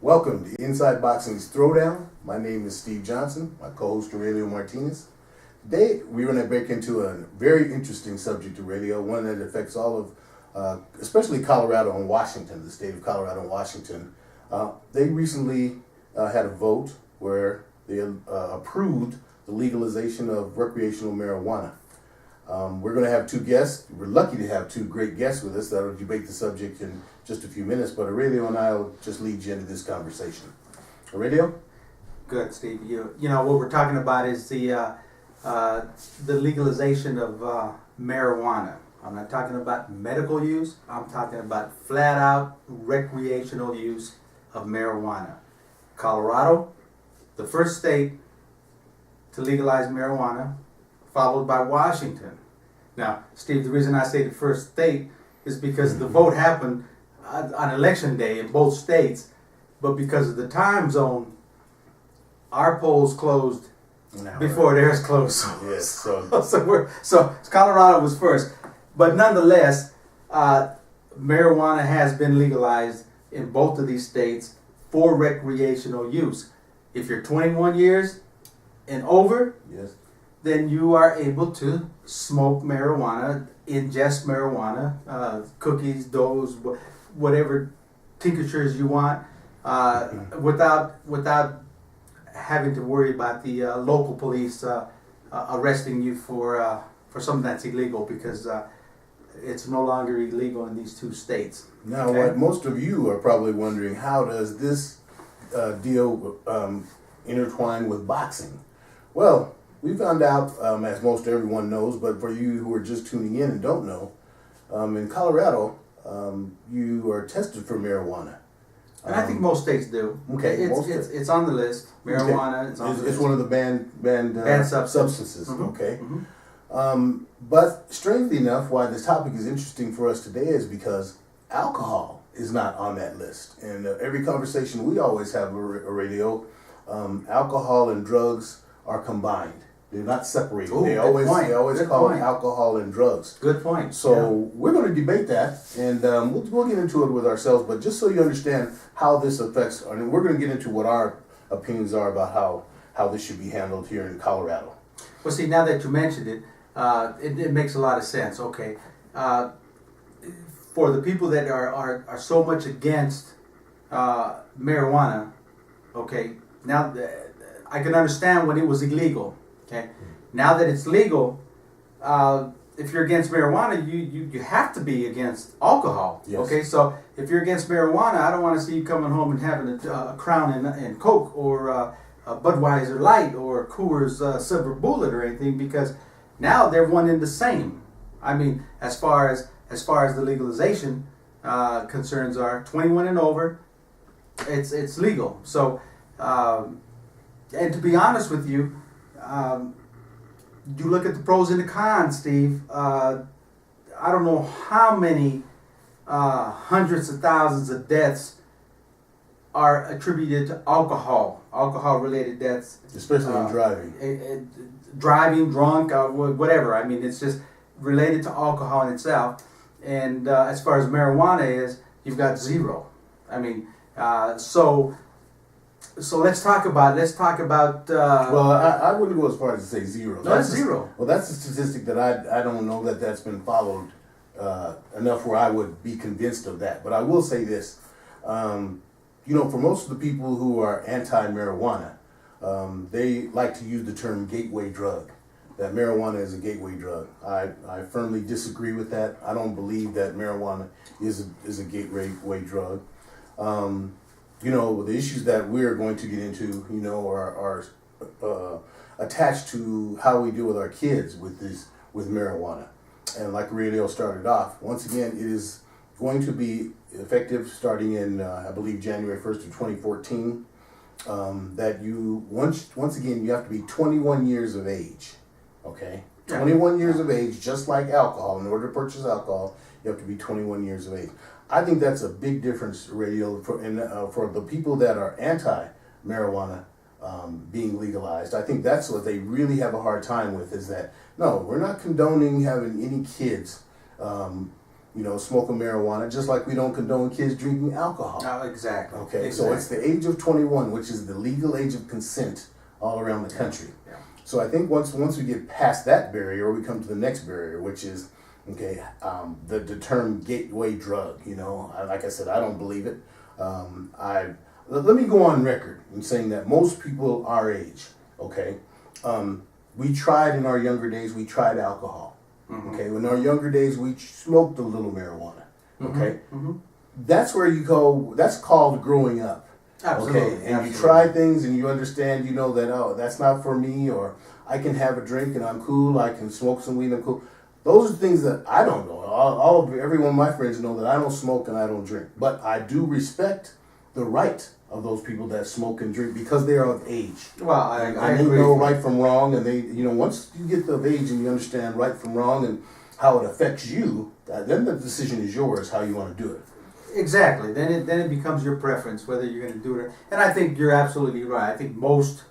Welcome to Inside Boxing's Throwdown. My name is Steve Johnson, my co-host Aurelio Martinez. Today we're going to break into a very interesting subject, Aurelio, one that affects all of, especially Colorado and Washington, the state of Colorado and Washington. They recently had a vote where they approved the legalization of recreational marijuana. We're going to have two guests. We're lucky to have two great guests with us that will debate the subject in just a few minutes, but Aurelio and I will just lead you into this conversation. Aurelio? Good, Steve. You know what we're talking about is the legalization of marijuana. I'm not talking about medical use. I'm talking about flat out recreational use of marijuana. Colorado, the first state to legalize marijuana, followed by Washington. Now, Steve, the reason I say the first state is because the vote happened on election day in both states, but because of the time zone, our polls closed before theirs closed. Yes, so Colorado was first, but nonetheless, marijuana has been legalized in both of these states for recreational use. If you're 21 years and over, yes, then you are able to smoke marijuana, ingest marijuana, cookies, doughs, whatever tinctures you want, without having to worry about the local police arresting you for something that's illegal, because it's no longer illegal in these two states. Now, what most of you are probably wondering, how does this deal intertwine with boxing? Well, we found out, as most everyone knows, but for you who are just tuning in and don't know, in Colorado, you are tested for marijuana. And I think most states do. Okay, it's on the list. Marijuana, it's on the list. It's one of the banned substances. Mm-hmm. Okay. Mm-hmm. But strangely enough, why this topic is interesting for us today is because alcohol is not on that list. And every conversation we always have a radio, alcohol and drugs are combined. They're not separated. Ooh, they always Good call point. it alcohol and drugs. Good point. So we're going to debate that, and we'll get into it with ourselves. But just so you understand how this affects, and we're going to get into what our opinions are about how this should be handled here in Colorado. Well, see, now that you mentioned it, it makes a lot of sense. Okay, for the people that are so much against marijuana, okay, now I can understand when it was illegal. Okay, now that it's legal, if you're against marijuana, you have to be against alcohol. Yes. Okay, so if you're against marijuana, I don't want to see you coming home and having a Crown and Coke, or a Budweiser Light, or Coors Silver Bullet, or anything, because now they're one and the same. I mean, as far as the legalization concerns are, 21 and over, it's legal. So, and to be honest with you, you look at the pros and the cons, Steve. I don't know how many hundreds of thousands of deaths are attributed to alcohol-related deaths. Especially in driving. Driving, drunk, whatever. I mean, it's just related to alcohol in itself. And as far as marijuana is, you've got zero. I mean, so let's talk about. Well, I wouldn't go as far as to say zero. No, that's zero. Well, that's a statistic that I don't know that's been followed enough where I would be convinced of that. But I will say this. For most of the people who are anti-marijuana, they like to use the term gateway drug. That marijuana is a gateway drug. I firmly disagree with that. I don't believe that marijuana is a gateway drug. The issues that we're going to get into, are attached to how we deal with our kids with marijuana. And like Radio started off, once again, it is going to be effective starting in, I believe, January 1st of 2014. That you, once again, you have to be 21 years of age. Okay? 21 years of age, just like alcohol. In order to purchase alcohol, you have to be 21 years of age. I think that's a big difference, Radio, for the people that are anti-marijuana being legalized. I think that's what they really have a hard time with, is that, no, we're not condoning having any kids smoking marijuana, just like we don't condone kids drinking alcohol. Exactly. Okay, exactly. so it's the age of 21, which is the legal age of consent all around the country. Yeah. So I think once we get past that barrier, we come to the next barrier, which is, the term gateway drug. Like I said, I don't believe it. Let me go on record in saying that most people our age, we tried in our younger days, we tried alcohol. Mm-hmm. Okay, in our younger days, we smoked a little marijuana. Okay, Mm-hmm. that's where you go. That's called growing up. Absolutely. Okay, and absolutely. you try things and you understand. That that's not for me, or I can have a drink and I'm cool. I can smoke some weed and I'm cool. Those are things that I don't know. Every one of my friends know that I don't smoke and I don't drink, but I do respect the right of those people that smoke and drink because they are of age. Well, I They agree. know right from wrong, and they, once you get of age and you understand right from wrong and how it affects you, then the decision is yours how you want to do it. Exactly. Then it becomes your preference whether you're going to do it. And I think you're absolutely right. I think most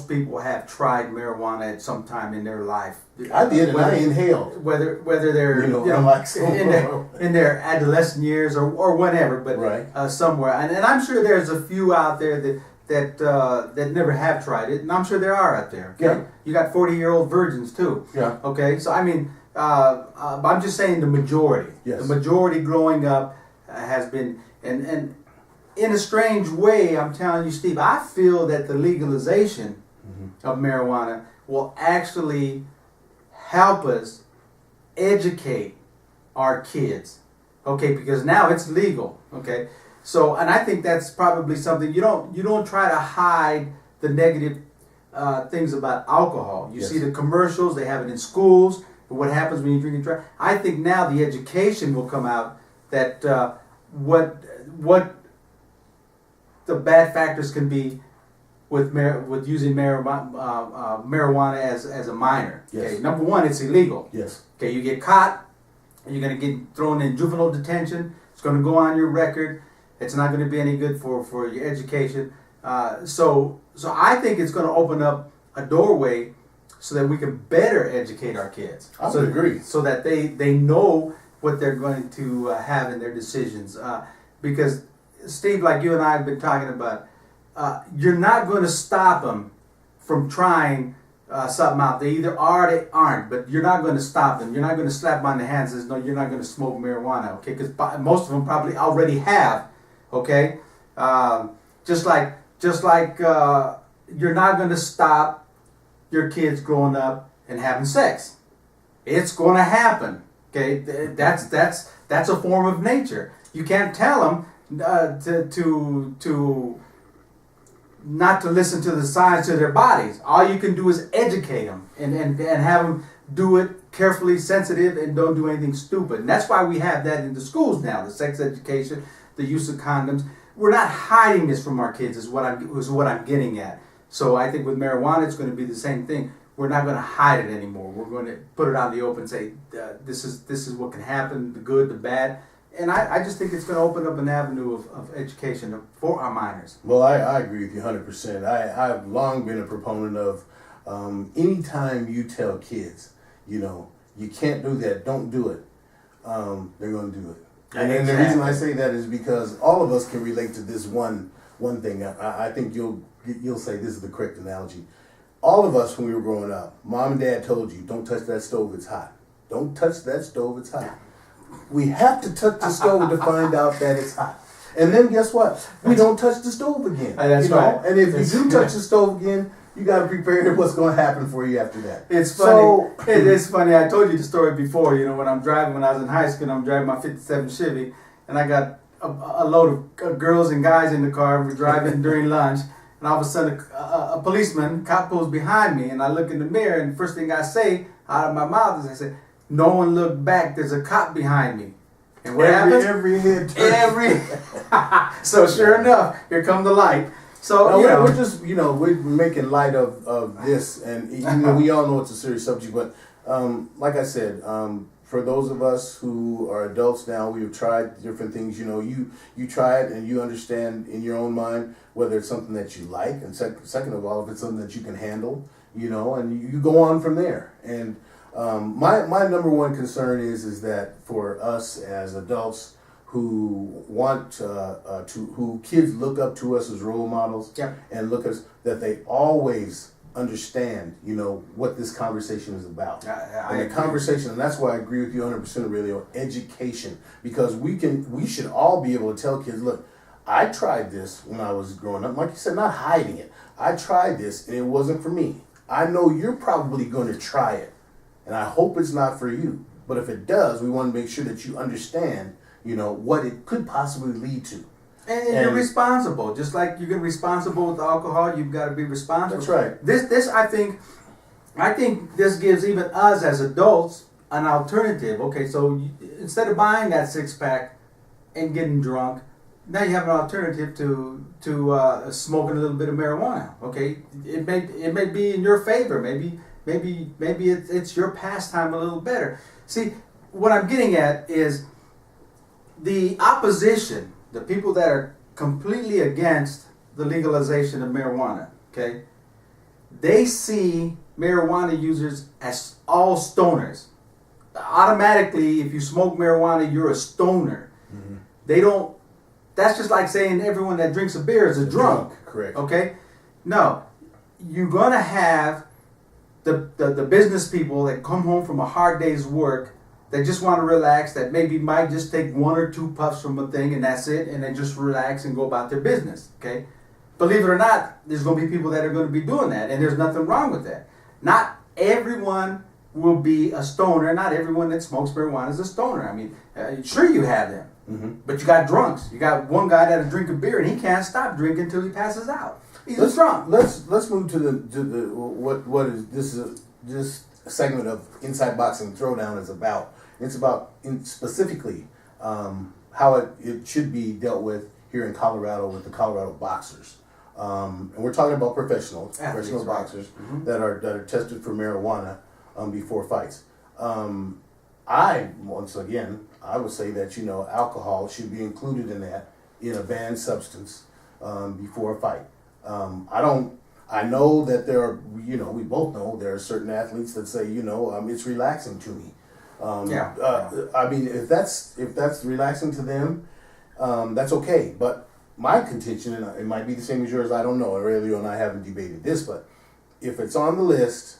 people have tried marijuana at some time in their life. I did, and I inhaled. Whether they're in their adolescent years or whenever, but right. Somewhere. And I'm sure there's a few out there that never have tried it, and I'm sure there are out there. Okay? Yeah. You got 40-year-old virgins too. Yeah. Okay. So I mean, I'm just saying the majority. Yes. The majority growing up has been and. In a strange way, I'm telling you, Steve, I feel that the legalization of marijuana will actually help us educate our kids, because now it's legal, So, and I think that's probably something you don't try to hide the negative things about alcohol. You Yes. see the commercials; they have it in schools. What happens when you drink and drive? I think now the education will come out that what the bad factors can be with using marijuana as a minor. Yes. Okay, number one, it's illegal. Yes. Okay, you get caught, you're going to get thrown in juvenile detention. It's going to go on your record. It's not going to be any good for your education. So I think it's going to open up a doorway so that we can better educate our kids. I would agree. So that they know what they're going to have in their decisions. Because Steve, like you and I have been talking about, you're not going to stop them from trying something out. They either are or they aren't, but you're not going to stop them. You're not going to slap them on the hands and say, no, you're not going to smoke marijuana, because most of them probably already have, just like you're not going to stop your kids growing up and having sex. It's going to happen, That's a form of nature. You can't tell them to not to listen to the signs to their bodies. All you can do is educate them and have them do it carefully, sensitive, and don't do anything stupid. And that's why we have that in the schools now, the sex education, the use of condoms. We're not hiding this from our kids is what I'm getting at. So I think with marijuana, it's going to be the same thing. We're not going to hide it anymore. We're going to put it out in the open and say, this is what can happen, the good, the bad. And I just think it's going to open up an avenue of education for our minors. Well, I agree with you 100%. I've long been a proponent of anytime you tell kids, you can't do that, don't do it, they're going to do it. And the reason I say that is because all of us can relate to this one thing. I think you'll say this is the correct analogy. All of us, when we were growing up, mom and dad told you, don't touch that stove, it's hot. Don't touch that stove, it's hot. We have to touch the stove to find out that it's hot. And then guess what? We don't touch the stove again. That's right. And if you do touch the stove again, you got to prepare what's going to happen for you after that. It's funny. It's funny. I told you the story before. When I was in high school, I'm driving my '57 Chevy, and I got a load of girls and guys in the car. We're driving during lunch, and all of a sudden, a policeman, cop pulls behind me, and I look in the mirror, and the first thing I say out of my mouth is I say, "No one look back. There's a cop behind me." And what happens? Every head turns. So sure enough, here come the light. So now, we're just we're making light of this, and we all know it's a serious subject. But like I said, for those of us who are adults now, we have tried different things. You try it and you understand in your own mind whether it's something that you like, and second of all, if it's something that you can handle. And you go on from there. And My number one concern is that for us as adults who want who kids look up to us as role models, Yep. and look at us, that they always understand, what this conversation is about. I And the agree. conversation, and that's why I agree with you 100% really on education, because we should all be able to tell kids, look, I tried this when I was growing up, like you said, not hiding it. I tried this and it wasn't for me. I know you're probably going to try it, and I hope it's not for you. But if it does, we want to make sure that you understand, what it could possibly lead to. And you're responsible, just like you're responsible with alcohol. You've got to be responsible. That's right. This I think this gives even us as adults an alternative. Okay, so instead of buying that 6-pack and getting drunk, now you have an alternative to smoking a little bit of marijuana. Okay, it may be in your favor. Maybe it's your pastime a little better. See, what I'm getting at is the opposition, the people that are completely against the legalization of marijuana. Okay, they see marijuana users as all stoners. Automatically, if you smoke marijuana, you're a stoner. Mm-hmm. They don't. That's just like saying everyone that drinks a beer is a drunk. Correct. Okay? No. You're going to have the business people that come home from a hard day's work that just want to relax, that maybe might just take 1 or 2 puffs from a thing and that's it, and then just relax and go about their business. Okay? Believe it or not, there's going to be people that are going to be doing that, and there's nothing wrong with that. Not everyone will be a stoner. Not everyone that smokes marijuana is a stoner. I mean, sure you have them. Mm-hmm. But you got drunks. You got one guy that'll drink a beer and he can't stop drinking until he passes out. He's a drunk. Let's move to the what is this segment of Inside Boxing Throwdown is about. It's about specifically how it should be dealt with here in Colorado with the Colorado boxers. And we're talking about professional Athletes, boxers right. Mm-hmm. that are tested for marijuana before fights. I would say that alcohol should be included in a banned substance before a fight. I know that there are, we both know there are certain athletes that say, it's relaxing to me. I mean, if that's relaxing to them, that's okay. But my contention, and it might be the same as yours, I don't know. Aurelio and I haven't debated this, but if it's on the list,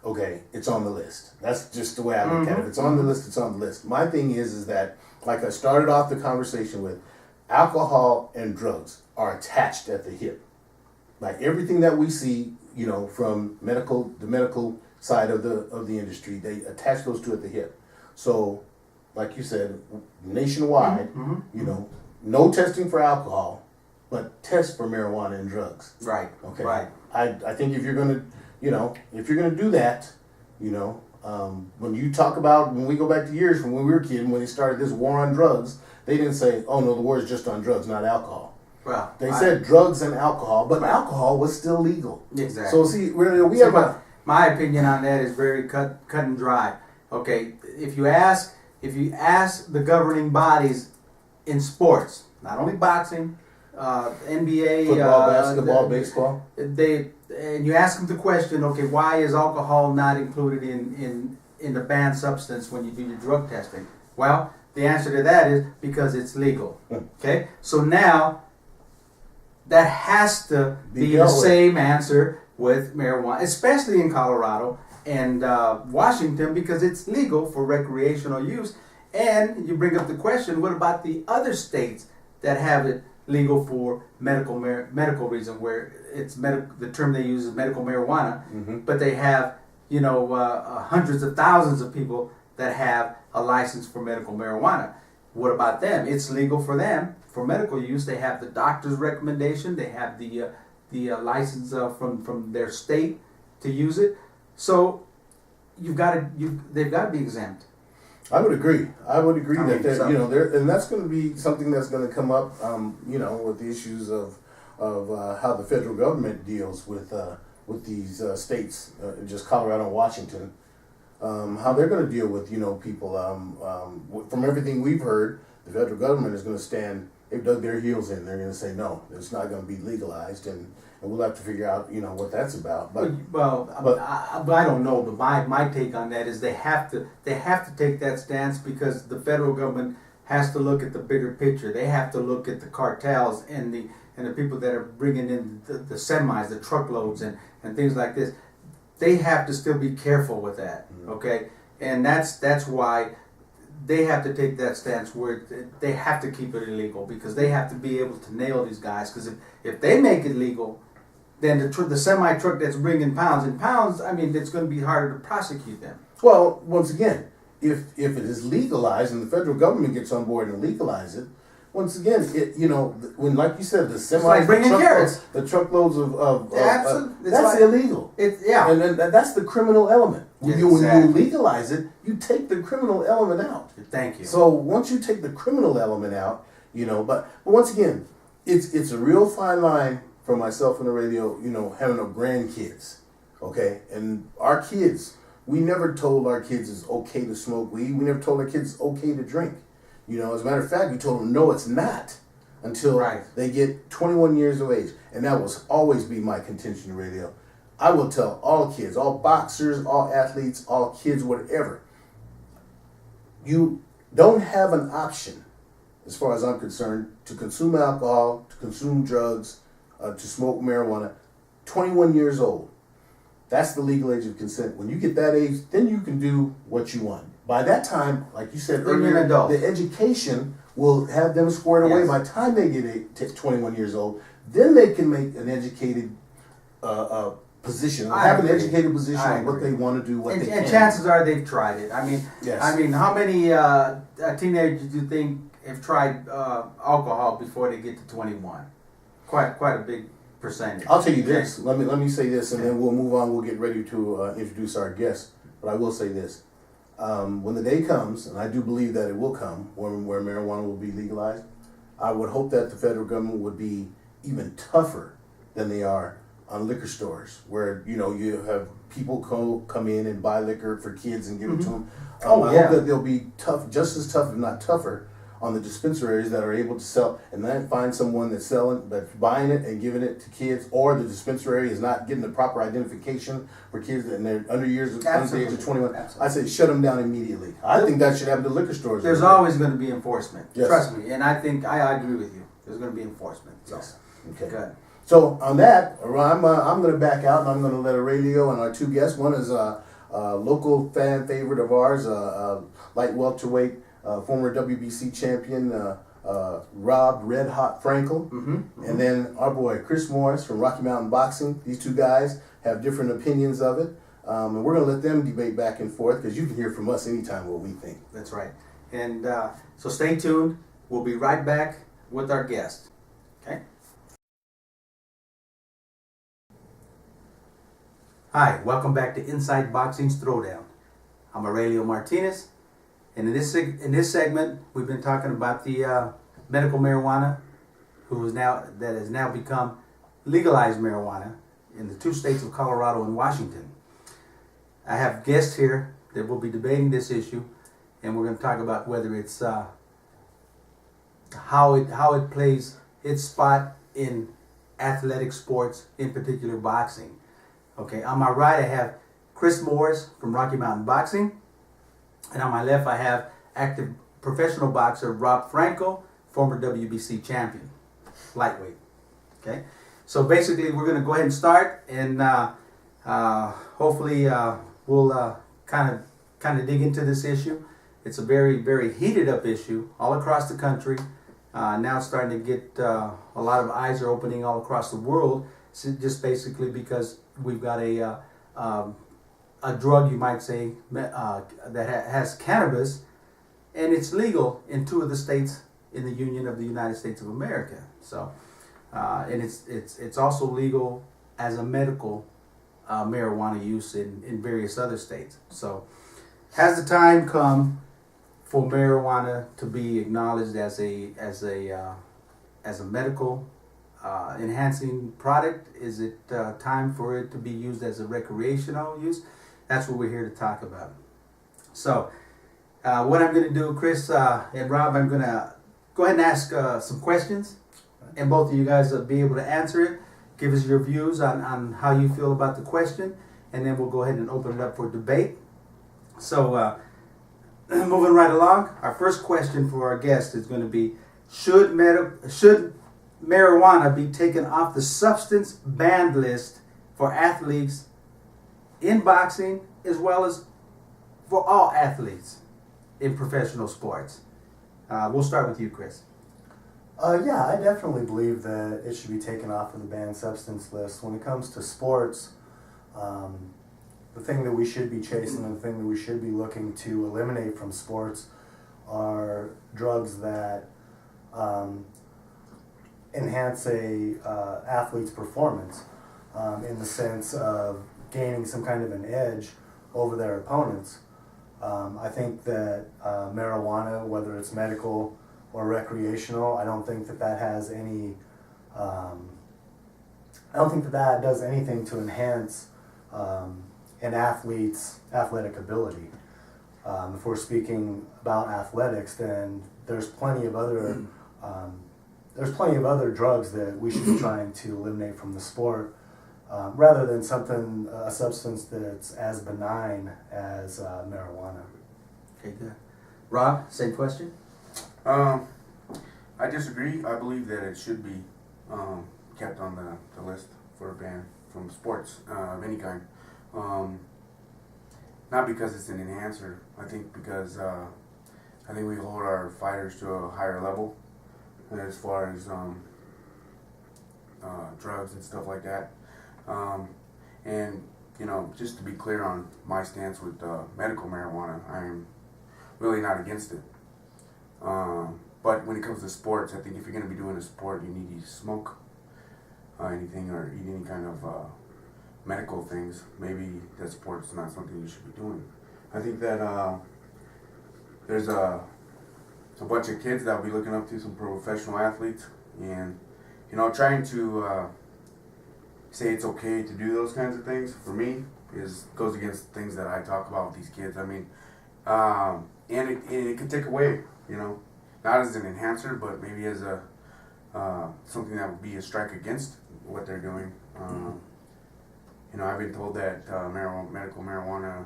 okay, it's on the list. That's just the way I look at it. If it's on the list, it's on the list. My thing is that, like I started off the conversation with, alcohol and drugs are attached at the hip. Like everything that we see, from the medical side of the industry, they attach those two at the hip. So, like you said, nationwide, no testing for alcohol, but test for marijuana and drugs. Right. Okay. Right. I think if you're gonna do that, when you talk about, when we go back to years from when we were kids, when they started this war on drugs, they didn't say, oh no, the war is just on drugs, not alcohol. Well, They said drugs and alcohol, but alcohol was still legal. Exactly. So see, we have my opinion on that is very cut and dry. Okay, if you ask the governing bodies in sports, not only boxing, NBA, football, basketball, baseball. And you ask them the question, okay, why is alcohol not included in the banned substance when you do your drug testing? Well, the answer to that is because it's legal. Okay, so now that has to be the same answer with marijuana, especially in Colorado and Washington, because it's legal for recreational use. And you bring up the question, what about the other states that have it legal for medical reason, where it's the term they use is medical marijuana, but they have hundreds of thousands of people that have a license for medical marijuana. What about them? It's legal for them for medical use. They have the doctor's recommendation. They have the license from their state to use it. So they've got to be exempt. I would agree. So. And that's going to be something that's going to come up, with the issues of how the federal government deals with these states, just Colorado and Washington, how they're going to deal with people. From everything we've heard, the federal government is going to stand. They've dug their heels in. They're going to say no, it's not going to be legalized, and and we'll have to figure out, what that's about. But I don't know. But my take on that is they have to take that stance because the federal government has to look at the bigger picture. They have to look at the cartels and the people that are bringing in the semis, the truckloads, and things like this. They have to still be careful with that, okay? And that's why they have to take that stance where they have to keep it illegal because they have to be able to nail these guys. Because if they make it legal, then the semi truck that's bringing pounds, I mean, it's going to be harder to prosecute them. Well, once again, if it is legalized and the federal government gets on board and legalize it, once again, when, like you said, the semis, like bringing carrots, the truckloads of that's like, illegal. And that's the criminal element. When you legalize it, you take the criminal element out. Thank you. So once you take the criminal element out, but once again, it's a real fine line for myself and the radio, having no grandkids, okay? And our kids, we never told our kids it's okay to smoke weed. We never told our kids it's okay to drink. As a matter of fact, we told them, no, it's not, until they get 21 years of age. And that will always be my contention in radio. I will tell all kids, all boxers, all athletes, all kids, whatever. You don't have an option, as far as I'm concerned, to consume alcohol, to consume drugs, to smoke marijuana, 21 years old. That's the legal age of consent. When you get that age, then you can do what you want. By that time, like you said earlier, the education will have them squared away. By the time they get 21 years old, then they can make an educated position, have an educated position on what they want to do, what they can. And chances are they've tried it. I mean, how many teenagers do you think have tried alcohol before they get to 21? Quite a big percentage. I'll tell you this. Let me say this, and then we'll move on. We'll get ready to introduce our guest. But I will say this. When the day comes, and I do believe that it will come, where marijuana will be legalized, I would hope that the federal government would be even tougher than they are on liquor stores, where you have people come in and buy liquor for kids and give it to them. I hope that they'll be tough, just as tough, if not tougher, on the dispensaries that are able to sell, and then find someone that's buying it and giving it to kids, or the dispensary is not getting the proper identification for kids and they're under the age of 21. I say shut them down immediately. I think that should happen to liquor stores. There's always going to be enforcement. Yes. Trust me, and I think I agree with you. There's going to be enforcement. So. Yes. Okay. Good. So on that, I'm going to back out and I'm going to let Radio and our two guests. One is a local fan favorite of ours, light welterweight. Former WBC champion Rob Red Hot Frankel, and then our boy Chris Morris from Rocky Mountain Boxing. These two guys have different opinions of it, and we're going to let them debate back and forth because you can hear from us anytime what we think. That's right. And so stay tuned. We'll be right back with our guest. Okay. Hi, welcome back to Inside Boxing's Throwdown. I'm Aurelio Martinez. And in this segment, we've been talking about the medical marijuana, that has now become legalized marijuana in the two states of Colorado and Washington. I have guests here that will be debating this issue, and we're going to talk about whether it's how it plays its spot in athletic sports, in particular boxing. Okay, on my right I have Chris Morris from Rocky Mountain Boxing. And on my left, I have active professional boxer Rob Frankel, former WBC champion, lightweight. Okay, so basically, we're going to go ahead and start, and hopefully, we'll kind of dig into this issue. It's a very, very heated up issue all across the country. Now it's starting to get a lot of eyes are opening all across the world, just basically because we've got a drug, you might say, that has cannabis, and it's legal in 2 of the states in the Union of the United States of America. So, and it's also legal as a medical marijuana use in various other states. So, has the time come for marijuana to be acknowledged as a medical enhancing product? Is it time for it to be used as a recreational use? That's what we're here to talk about. So, what I'm going to do, Chris and Rob, I'm going to go ahead and ask some questions, and both of you guys will be able to answer it. give us your views on how you feel about the question, and then we'll go ahead and open it up for debate. So, moving right along, our first question for our guest is going to be, should marijuana be taken off the substance banned list for athletes in boxing as well as for all athletes in professional sports? We'll start with you, Chris. Yeah, I definitely believe that it should be taken off of the banned substance list. When it comes to sports, the thing that we should be chasing and the thing that we should be looking to eliminate from sports are drugs that enhance a athlete's performance in the sense of gaining some kind of an edge over their opponents. I think that marijuana, whether it's medical or recreational, I don't think that has any. I don't think that does anything to enhance an athlete's athletic ability. If we're speaking about athletics, then there's plenty of other drugs that we should be trying to eliminate from the sport, rather than a substance that's as benign as marijuana. Okay, good. Rob, same question. I disagree. I believe that it should be kept on the list for a ban from sports of any kind. Not because it's an enhancer. I think because I think we hold our fighters to a higher level as far as drugs and stuff like that. And just to be clear on my stance with medical marijuana, I'm really not against it. But when it comes to sports, I think if you're going to be doing a sport, you need to smoke anything or eat any kind of medical things. Maybe that sport's not something you should be doing. I think that there's a bunch of kids that will be looking up to some professional athletes, and trying to say it's okay to do those kinds of things for me goes against things that I talk about with these kids. I mean, and it could take away, not as an enhancer, but maybe as a something that would be a strike against what they're doing. I've been told that medical marijuana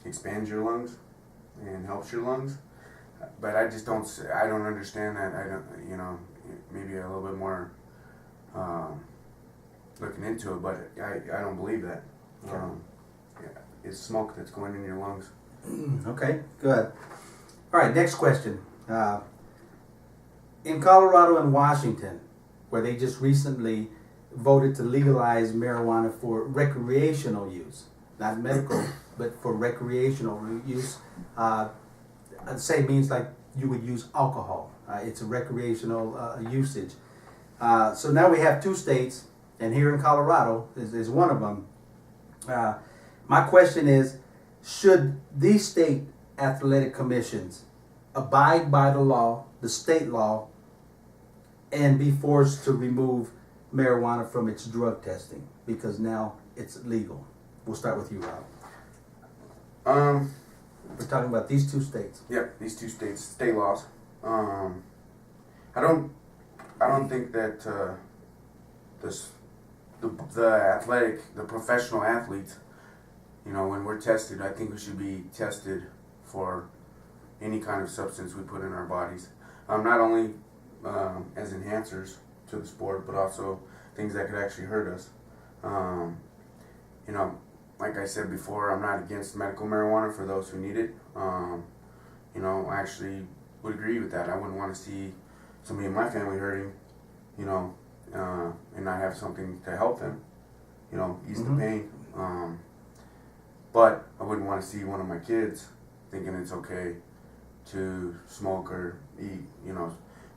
expands your lungs and helps your lungs, but I just don't understand that. I don't, maybe a little bit more looking into it, but I don't believe that. Okay. It's smoke that's going in your lungs. Okay, good. All right, next question. In Colorado and Washington, where they just recently voted to legalize marijuana for recreational use, not medical, but for recreational use, I'd say means like you would use alcohol. It's a recreational usage. So now we have two states, and here in Colorado is one of them. My question is, should these state athletic commissions abide by the law, the state law, and be forced to remove marijuana from its drug testing because now it's legal? We'll start with you, Rob. We're talking about these two states. Yep, these two states, state laws. I don't think that the professional athletes, when we're tested, I think we should be tested for any kind of substance we put in our bodies. Not only as enhancers to the sport, but also things that could actually hurt us. Like I said before, I'm not against medical marijuana for those who need it. I actually would agree with that. I wouldn't want to see somebody in my family hurting, and not have something to help them, ease the pain. But I wouldn't want to see one of my kids thinking it's okay to smoke or eat,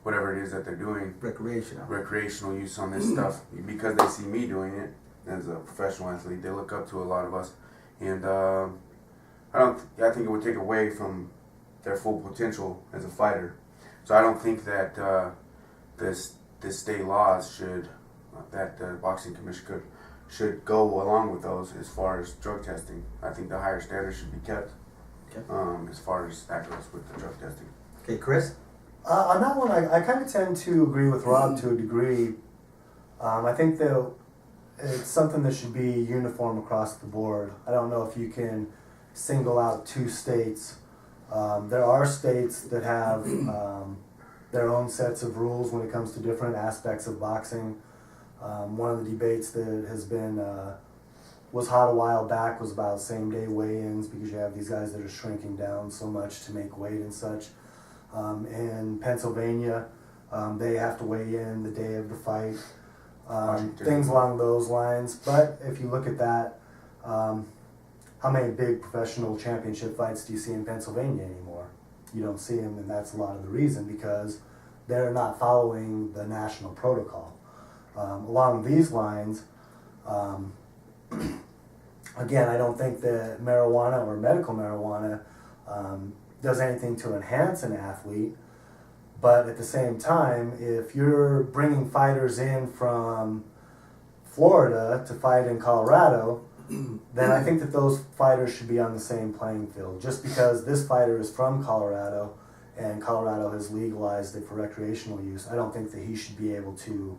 whatever it is that they're doing. Recreational use on this stuff, because they see me doing it as a professional athlete. They look up to a lot of us, and I think it would take away from their full potential as a fighter. So I don't think that this state laws that the boxing commission should go along with those as far as drug testing. I think the higher standards should be kept. Okay. As far as that goes with the drug testing. Okay, Chris? On that one, I kind of tend to agree with Rob to a degree. I think that it's something that should be uniform across the board. I don't know if you can single out two states. There are states that have their own sets of rules when it comes to different aspects of boxing. One of the debates that has been was hot a while back was about same-day weigh-ins, because you have these guys that are shrinking down so much to make weight and such. In Pennsylvania, they have to weigh in the day of the fight. Things along those lines. But if you look at that, how many big professional championship fights do you see in Pennsylvania anymore? You don't see them, and that's a lot of the reason, because they're not following the national protocol. Along these lines, again, I don't think that marijuana or medical marijuana does anything to enhance an athlete, but at the same time, if you're bringing fighters in from Florida to fight in Colorado, then I think that those fighters should be on the same playing field. Just because this fighter is from Colorado and Colorado has legalized it for recreational use, I don't think that he should be able to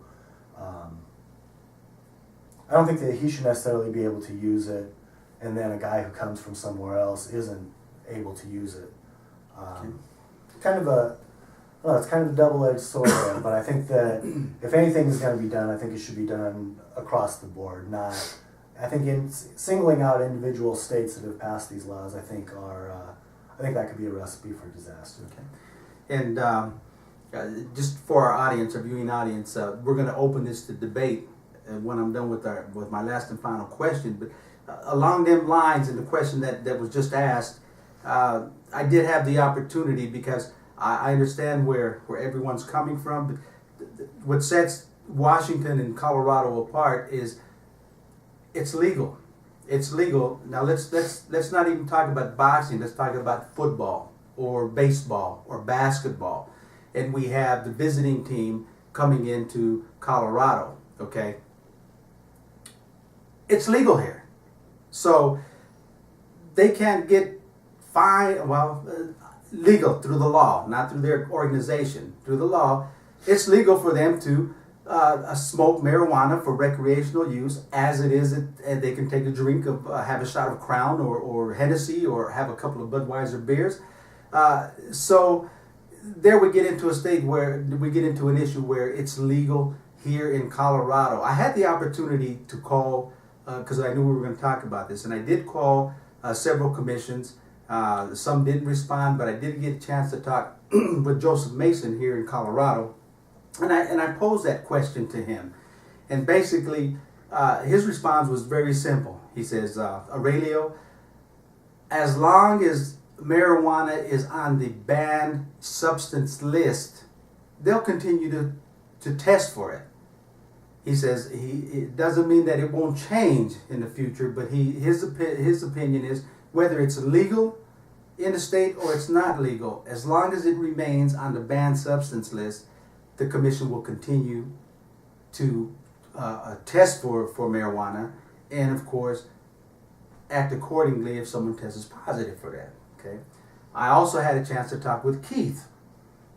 I don't think that he should necessarily be able to use it, and then a guy who comes from somewhere else isn't able to use it. Kind of a, well, it's kind of a double-edged sword there, but I think that if anything is going to be done, I think it should be done across the board. Not, I think in singling out individual states that have passed these laws, I think that could be a recipe for disaster. Okay. And just for our audience, our viewing audience, we're going to open this to debate when I'm done with my last and final question. But along them lines, and the question that was just asked, I did have the opportunity, because I understand where everyone's coming from. But what sets Washington and Colorado apart is it's legal. It's legal. Now let's not even talk about boxing. Let's talk about football or baseball or basketball. And we have the visiting team coming into Colorado, okay? It's legal here. So they can't get fined, legal through the law, not through their organization, through the law. It's legal for them to smoke marijuana for recreational use, as it is, and they can take a drink of, have a shot of Crown or Hennessy, or have a couple of Budweiser beers. So there we get into a state where we get into an issue where it's legal here in Colorado. I had the opportunity to call, because I knew we were going to talk about this, and I did call several commissions. Some didn't respond, but I did get a chance to talk with Joseph Mason here in Colorado, and I posed that question to him. And basically, his response was very simple. He says, Aurelio, as long as marijuana is on the banned substance list, they'll continue to test for it. He says it doesn't mean that it won't change in the future, but his opinion is whether it's legal in the state or it's not legal, as long as it remains on the banned substance list, the commission will continue to test for marijuana, and of course act accordingly if someone tests positive for that. Okay. I also had a chance to talk with Keith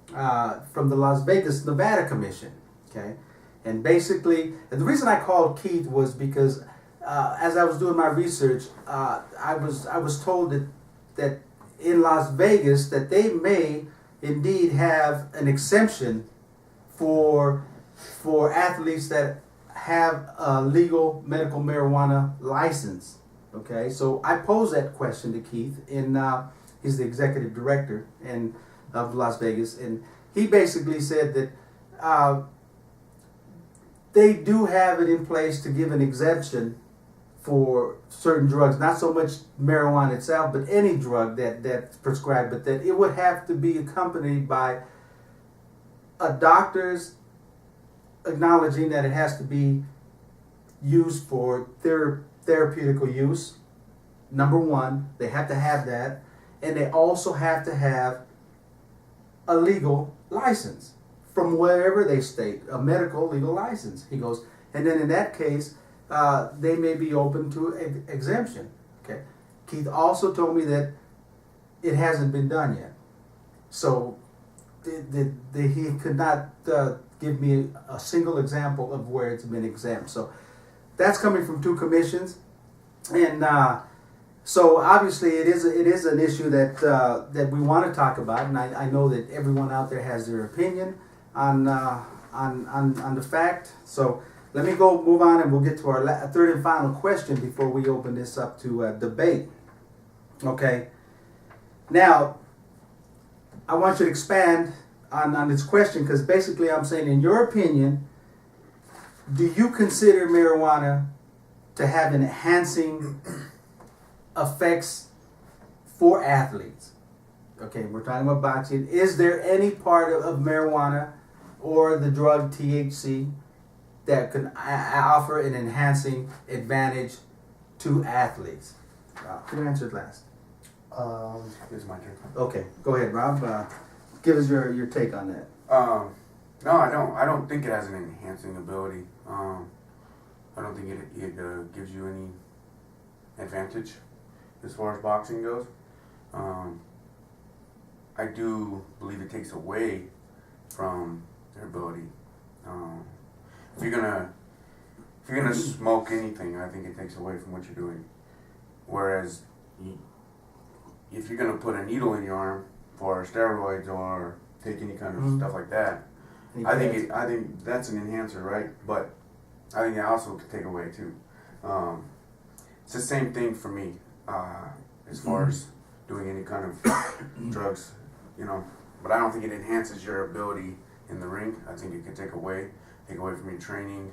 from the Las Vegas, Nevada Commission. Okay. And basically, the reason I called Keith was because as I was doing my research, I was told that in Las Vegas that they may indeed have an exemption for athletes that have a legal medical marijuana license. Okay, so I posed that question to Keith, and he's the executive director of Las Vegas, and he basically said that they do have it in place to give an exemption for certain drugs, not so much marijuana itself, but any drug that's prescribed, but that it would have to be accompanied by a doctor's acknowledging that it has to be used for therapeutical use. Number one, they have to have that, and they also have to have a legal license from wherever they state, a medical legal license. He goes, and then in that case, they may be open to exemption. Okay. Keith also told me that it hasn't been done yet. So he could not give me a single example of where it's been exempt. So that's coming from two commissions, and so obviously it is an issue that we want to talk about, and I know that everyone out there has their opinion on the fact. So let me move on, and we'll get to our third and final question before we open this up to debate. Okay. Now, I want you to expand on this question, because basically I'm saying, in your opinion, do you consider marijuana to have enhancing effects for athletes? Okay, we're talking about boxing. Is there any part of marijuana or the drug THC that can offer an enhancing advantage to athletes? Who answered last? It's my turn. Okay, go ahead, Rob. Give us your take on that. No, I don't. I don't think it has an enhancing ability. I don't think it gives you any advantage as far as boxing goes. I do believe it takes away from their ability. If you're gonna smoke anything, I think it takes away from what you're doing. Whereas, if you're gonna put a needle in your arm for steroids or take any kind of stuff like that, I think that's an enhancer, right? But I think it also could take away too. It's the same thing for me as far as doing any kind of drugs, But I don't think it enhances your ability in the ring. I think it could take away from your training.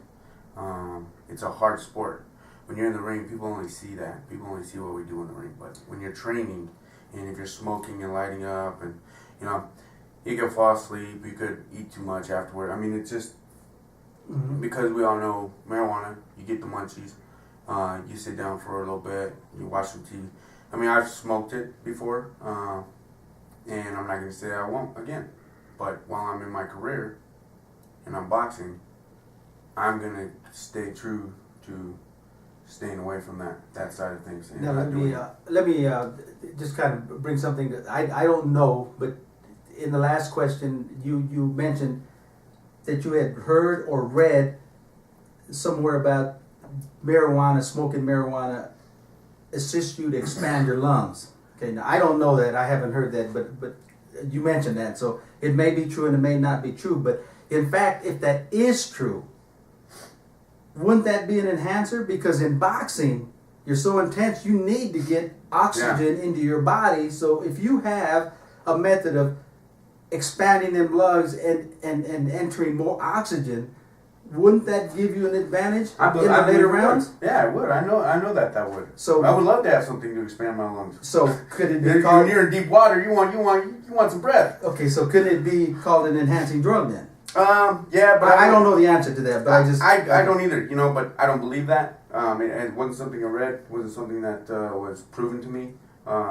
It's a hard sport. When you're in the ring, people only see that. People only see what we do in the ring. But when you're training, and if you're smoking and lighting up, and you could fall asleep, you could eat too much afterward. I mean, it's just because we all know marijuana, you get the munchies, you sit down for a little bit, you watch some TV. I mean, I've smoked it before, and I'm not going to say I won't again. But while I'm in my career and I'm boxing, I'm going to stay true to staying away from that side of things. And now let me just kind of bring something that I don't know, but in the last question you mentioned that you had heard or read somewhere about smoking marijuana assists you to expand your lungs. Okay, now I don't know that, I haven't heard that, but you mentioned that, so it may be true and it may not be true. But in fact, if that is true, wouldn't that be an enhancer? Because in boxing, you're so intense, you need to get oxygen into your body. So if you have a method of expanding them lungs and entering more oxygen, wouldn't that give you an advantage in the later rounds? Yeah, it would. I know that would. So I would love to have something to expand my lungs. So could it be If called? you're near deep water, you want some breath. Okay, so could it be called an enhancing drug then? Yeah, but I don't know the answer to that, but I don't either, but I don't believe that. It wasn't something I read. It wasn't something that was proven to me.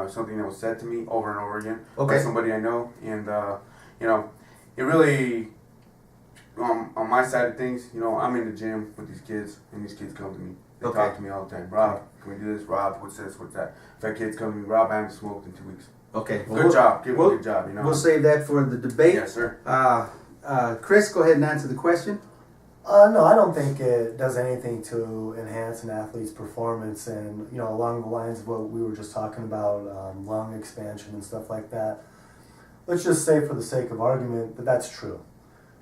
Something that was said to me over and over again by somebody I know. And it really, on my side of things, I'm in the gym with these kids, and these kids come to me. They talk to me all the time. Rob, can we do this? Rob, what's this? What's that? If that kid's come to me, Rob, I haven't smoked in 2 weeks. Okay. Good job. Give him a good job. We'll save that for the debate. Yes, sir. Chris, go ahead and answer the question. No, I don't think it does anything to enhance an athlete's performance, and along the lines of what we were just talking about, lung expansion and stuff like that. Let's just say, for the sake of argument, that that's true.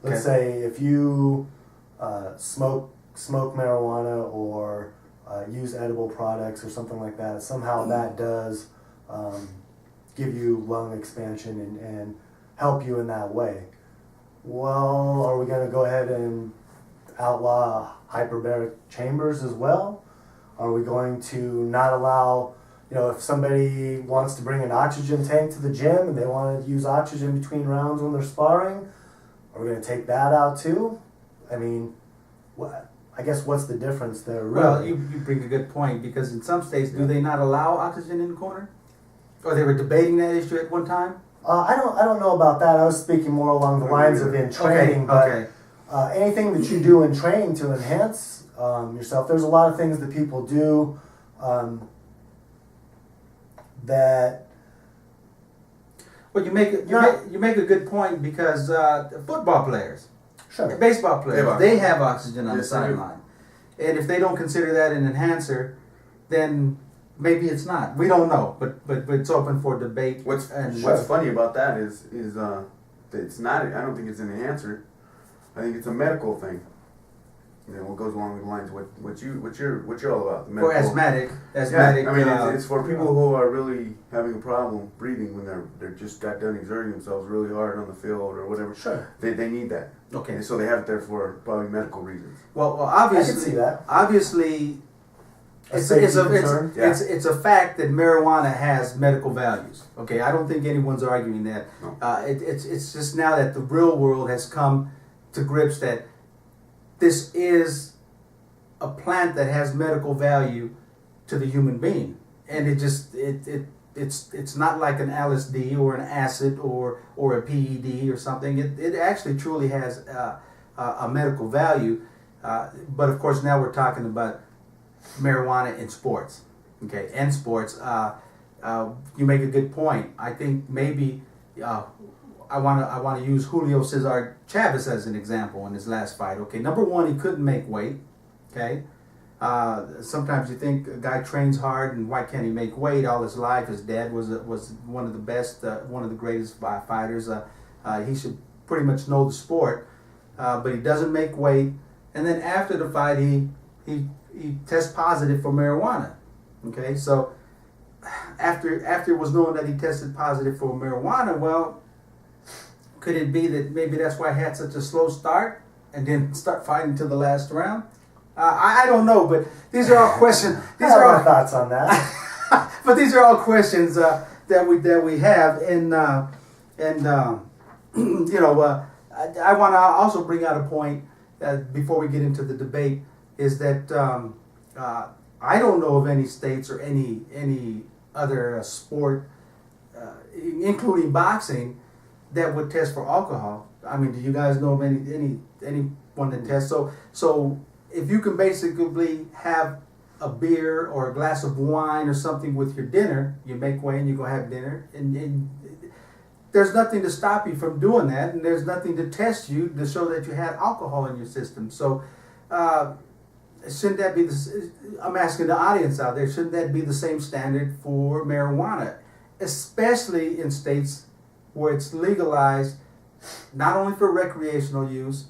Let's say if you smoke marijuana or use edible products or something like that, somehow that does give you lung expansion and help you in that way. Well, are we going to go ahead and outlaw hyperbaric chambers as well? Are we going to not allow, if somebody wants to bring an oxygen tank to the gym and they want to use oxygen between rounds when they're sparring, are we going to take that out too? I mean, I guess what's the difference there, really? Well, you bring a good point, because in some states, do they not allow oxygen in the corner? Or they were debating that issue at one time? I don't know about that. I was speaking more along the lines of in training. Okay. But anything that you do in training to enhance yourself, there's a lot of things that people do that. Well, you make a good point because football players, Sure. baseball players, Baseball. they have oxygen on the Yes, they do. sideline, and if they don't consider that an enhancer, then maybe it's not. We don't know, but it's open for debate. What's Sure. funny about that is that it's not. I don't think it's an enhancer. I think it's a medical thing. You know, what goes along with the lines what you're all about. The For medical. asthmatic. Yeah, I mean, it's for people who are really having a problem breathing when they're just got done exerting themselves really hard on the field or whatever. Sure. They need that. Okay. And so they have it there for probably medical reasons. Well, I can obviously, see that. obviously, A safety concern? Yeah. it's a fact that marijuana has medical values. Okay, I don't think anyone's arguing that. No. It's just now that the real world has come to grips that this is a plant that has medical value to the human being, and it's not like an LSD or an acid or a PED or something. It actually truly has a medical value, but of course now we're talking about marijuana in sports, okay, and sports. You make a good point. I think maybe I want to use Julio Cesar Chavez as an example in his last fight. Okay, number one, he couldn't make weight. Okay, sometimes you think a guy trains hard and why can't he make weight all his life? His dad was one of the best, one of the greatest fighters. He should pretty much know the sport, but he doesn't make weight. And then after the fight, he tests positive for marijuana. Okay, so after it was known that he tested positive for marijuana, well, could it be that maybe that's why he had such a slow start and didn't start fighting till the last round? I don't know, but these are all questions. These I are have my all, thoughts on that. but these are all questions that we have, and you know, I want to also bring out a point before we get into the debate is that I don't know of any states or any other sport, including boxing, that would test for alcohol. I mean, do you guys know of anyone that tests? So if you can basically have a beer or a glass of wine or something with your dinner, you make way and you go have dinner, and there's nothing to stop you from doing that, and there's nothing to test you to show that you had alcohol in your system. So shouldn't that be I'm asking the audience out there, shouldn't that be the same standard for marijuana, especially in states where it's legalized, not only for recreational use,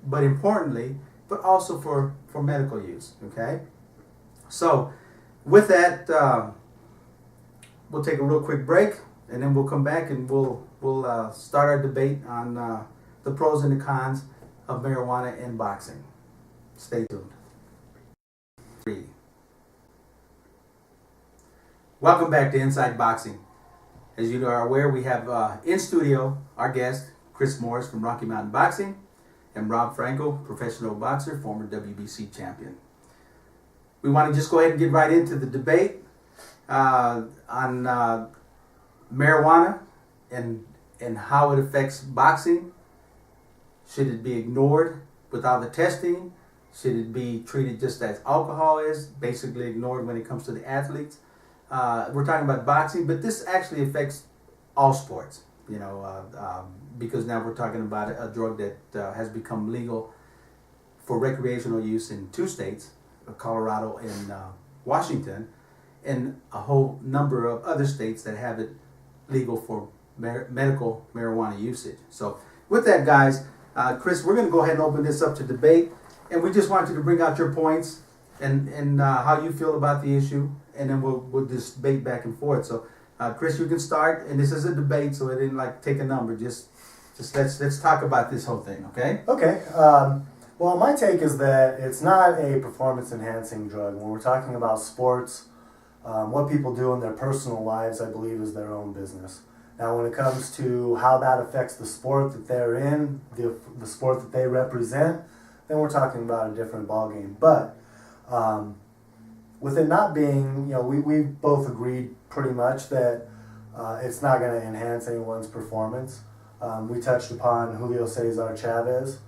but importantly, but also for medical use, okay? So with that, we'll take a real quick break, and then we'll come back and we'll start our debate on the pros and the cons of marijuana and boxing. Stay tuned. Welcome back to Inside Boxing. As you are aware, we have in studio our guest, Chris Morris from Rocky Mountain Boxing, and Rob Frankel, professional boxer, former WBC champion. We want to just go ahead and get right into the debate on marijuana and how it affects boxing. Should it be ignored without the testing? Should it be treated just as alcohol is, basically ignored when it comes to the athletes? We're talking about boxing, but this actually affects all sports, you know, because now we're talking about a drug that has become legal for recreational use in 2 states, Colorado and Washington, and a whole number of other states that have it legal for medical marijuana usage. So with that, guys, Chris, we're going to go ahead and open this up to debate, and we just want you to bring out your points and how you feel about the issue, and then we'll just debate back and forth. So, Chris, you can start, and this is a debate, so it didn't like take a number. Just let's talk about this whole thing, okay? Okay. Well, my take is that it's not a performance-enhancing drug. When we're talking about sports, what people do in their personal lives, I believe, is their own business. Now, when it comes to how that affects the sport that they're in, the sport that they represent, then we're talking about a different ballgame. But with it not being, you know, we both agreed pretty much that it's not going to enhance anyone's performance. We touched upon Julio Cesar Chavez.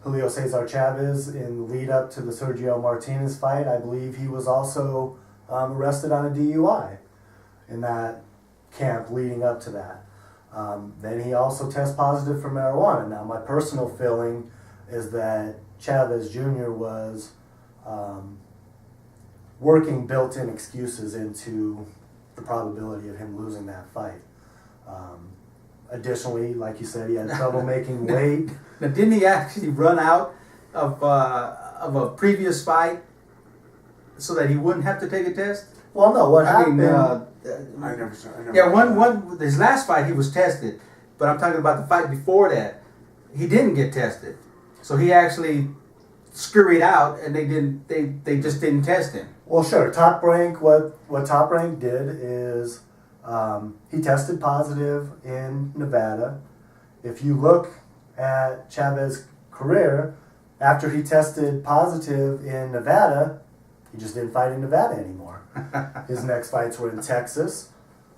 Julio Cesar Chavez, in the lead up to the Sergio Martinez fight, I believe he was also arrested on a DUI in that camp leading up to that. Then he also tests positive for marijuana. Now, my personal feeling is that Chavez Jr. was working built-in excuses into the probability of him losing that fight. Additionally, like you said, he had trouble making weight. Now, didn't he actually run out of a previous fight so that he wouldn't have to take a test? Well, no, what I happened? mean, I never saw. I never yeah, one his last fight he was tested, but I'm talking about the fight before that. He didn't get tested, so he actually scurried out, and they just didn't test him. Well, sure. Top Rank, what Top Rank did is he tested positive in Nevada. If you look at Chavez's career, after he tested positive in Nevada, he just didn't fight in Nevada anymore. His next fights were in Texas.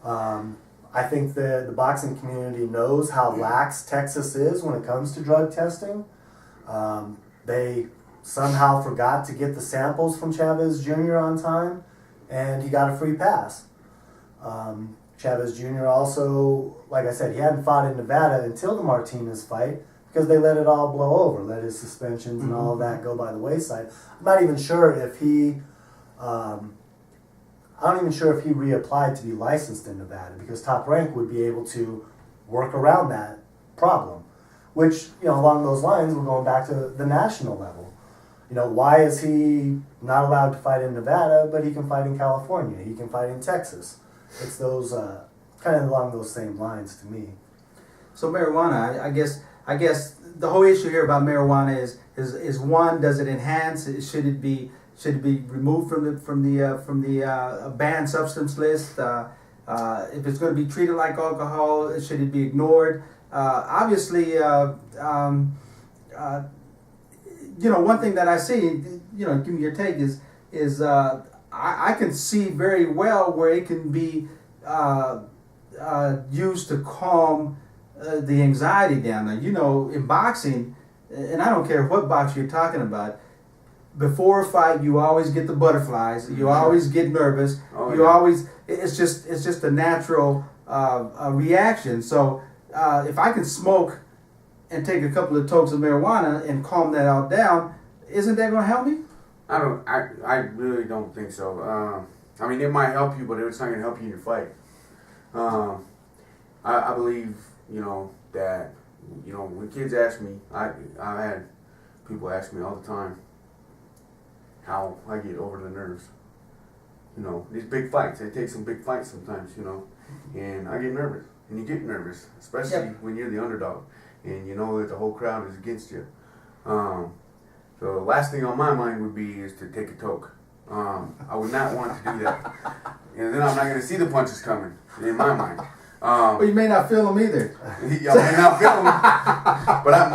I think the boxing community knows how lax Texas is when it comes to drug testing. They somehow forgot to get the samples from Chavez Jr. on time, and he got a free pass. Chavez Jr. also, like I said, he hadn't fought in Nevada until the Martinez fight because they let it all blow over, let his suspensions and all of that go by the wayside. I'm not even sure if he, I don't even sure if he reapplied to be licensed in Nevada because Top Rank would be able to work around that problem, which, along those lines, we're going back to the national level. Why is he not allowed to fight in Nevada, but he can fight in California? He can fight in Texas. It's those kind of along those same lines to me. So marijuana, I guess the whole issue here about marijuana is one, does it enhance? Should it be removed from the banned substance list? If it's going to be treated like alcohol, should it be ignored? Obviously. One thing that I see, give me your take, is I can see very well where it can be used to calm the anxiety down. Now, in boxing, and I don't care what box you're talking about, before a fight, you always get the butterflies. You always get nervous. It's just a natural reaction. So if I can smoke and take a couple of tokes of marijuana and calm that all down, isn't that going to help me? I really don't think so. It might help you, but it's not going to help you in your fight. I believe, that, when kids ask me, I had people ask me all the time how I get over the nerves. These big fights, they take some big fights sometimes, and I get nervous. And you get nervous, especially when you're the underdog and you know that the whole crowd is against you. So the last thing on my mind would be is to take a toke. I would not want to do that. And then I'm not going to see the punches coming, in my mind. Well, you may not feel them either. I may not feel them. But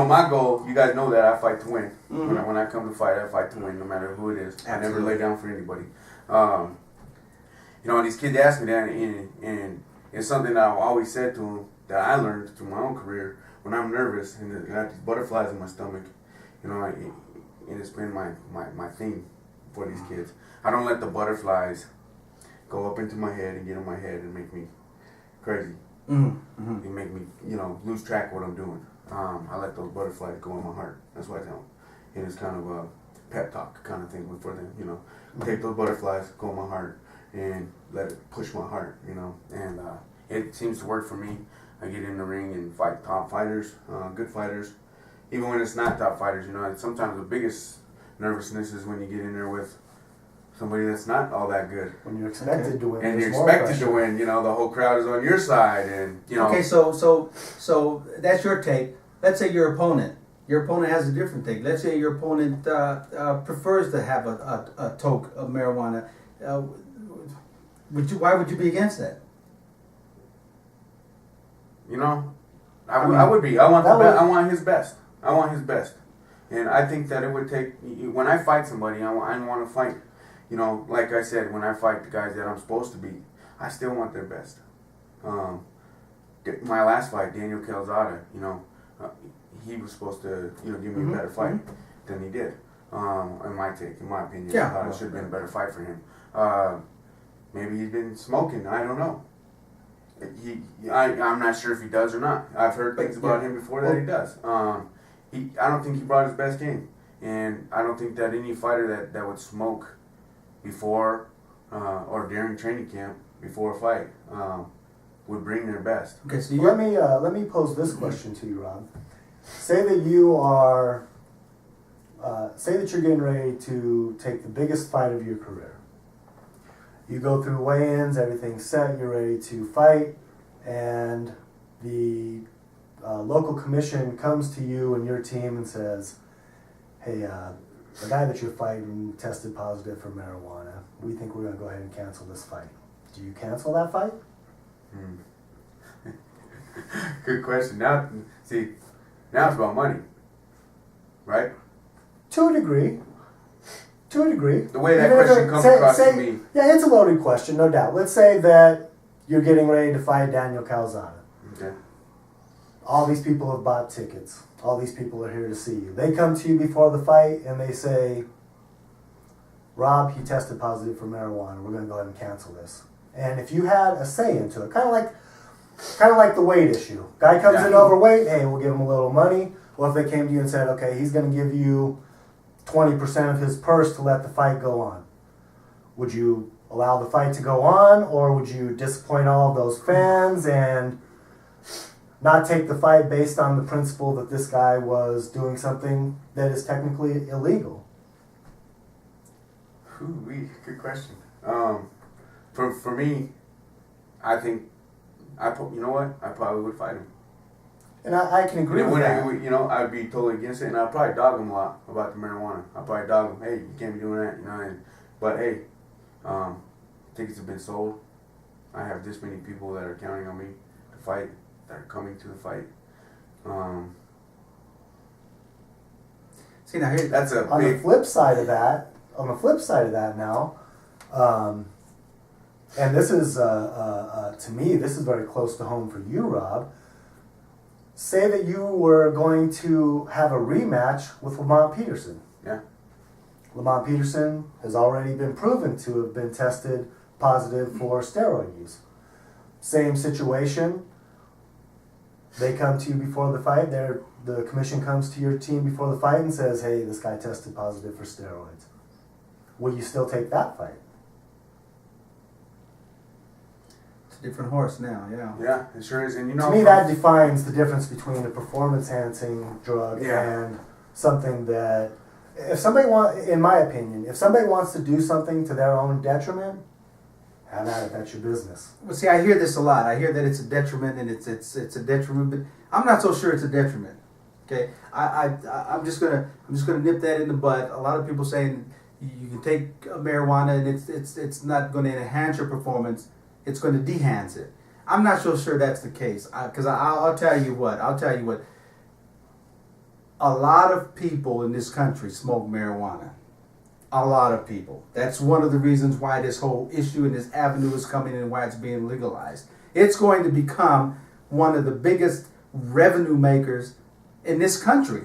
my goal, you guys know that I fight to win. Mm-hmm. When I come to fight, I fight to win, no matter who it is. Absolutely. I never lay down for anybody. And these kids ask me that, and it's something that I've always said to them that I learned through my own career. When I'm nervous and I have these butterflies in my stomach, and it's been my thing for these kids. I don't let the butterflies go up into my head and get in my head and make me crazy. Mm-hmm. They make me, lose track of what I'm doing. I let those butterflies go in my heart. That's what I tell them. And it's kind of a pep talk kind of thing for them, Take those butterflies, go in my heart, and let it push my heart, And it seems to work for me. I get in the ring and fight top fighters, good fighters. Even when it's not top fighters, sometimes the biggest nervousness is when you get in there with somebody that's not all that good. When you're expected to win. And you're expected to win, the whole crowd is on your side, and Okay, so that's your take. Let's say your opponent has a different take. Let's say your opponent prefers to have a toke of marijuana. Why would you be against that? I would be. I want his best. I want his best. And I think that it would take, when I fight somebody, I want to fight. Like I said, when I fight the guys that I'm supposed to beat, I still want their best. My last fight, Daniel Calzada, he was supposed to, give me a better fight than he did. In my opinion, I thought it should have been a better fight for him. Maybe he's been smoking. I don't know. I'm not sure if he does or not. I've heard things about him before that he does. I don't think he brought his best game, and I don't think that any fighter that would smoke before or during training camp before a fight would bring their best. Okay, so Let me pose this question to you, Rob. Say that you are, say that you're getting ready to take the biggest fight of your career. You go through weigh-ins, everything's set, you're ready to fight, and the local commission comes to you and your team and says, hey, the guy that you're fighting tested positive for marijuana. We think we're going to go ahead and cancel this fight. Do you cancel that fight? Good question. Now it's about money, right? To a degree. To a degree. The way that question comes across to me. Yeah, it's a loaded question, no doubt. Let's say that you're getting ready to fight Daniel Calzada. Okay. All these people have bought tickets. All these people are here to see you. They come to you before the fight and they say, Rob, he tested positive for marijuana. We're going to go ahead and cancel this. And if you had a say into it, kind of like the weight issue. Guy comes in overweight, hey, we'll give him a little money. Well, if they came to you and said, okay, he's going to give you 20% of his purse to let the fight go on, would you allow the fight to go on, or would you disappoint all of those fans and not take the fight based on the principle that this guy was doing something that is technically illegal? Good question. For me, I think you know what? I probably would fight him. And I can agree with that. I'd be totally against it, and I'd probably dog him a lot about the marijuana. I'd probably dog him, hey, you can't be doing that, But hey, tickets have been sold. I have this many people that are counting on me to fight, that are coming to the fight. see now here, That's a On big. the flip side of that now, and this is, to me, this is very close to home for you, Rob. Say that you were going to have a rematch with Lamont Peterson. Yeah. Lamont Peterson has already been proven to have been tested positive for steroid use. Same situation. They come to you before the fight. The commission comes to your team before the fight and says, hey, this guy tested positive for steroids. Will you still take that fight? it's a different horse now, yeah. Yeah, it sure is. And To me, that defines the difference between a performance-enhancing drug Yeah. and something that, in my opinion, if somebody wants to do something to their own detriment, have at it. That's your business. Well, see, I hear this a lot. I hear that it's a detriment, and it's a detriment, but I'm not so sure it's a detriment. Okay, I'm just gonna nip that in the bud. A lot of people saying you can take marijuana and it's not going to enhance your performance. It's going to dehance it. I'm not so sure that's the case, because I'll tell you what. A lot of people in this country smoke marijuana. A lot of people. That's one of the reasons why this whole issue and this avenue is coming in and why it's being legalized. It's going to become one of the biggest revenue makers in this country.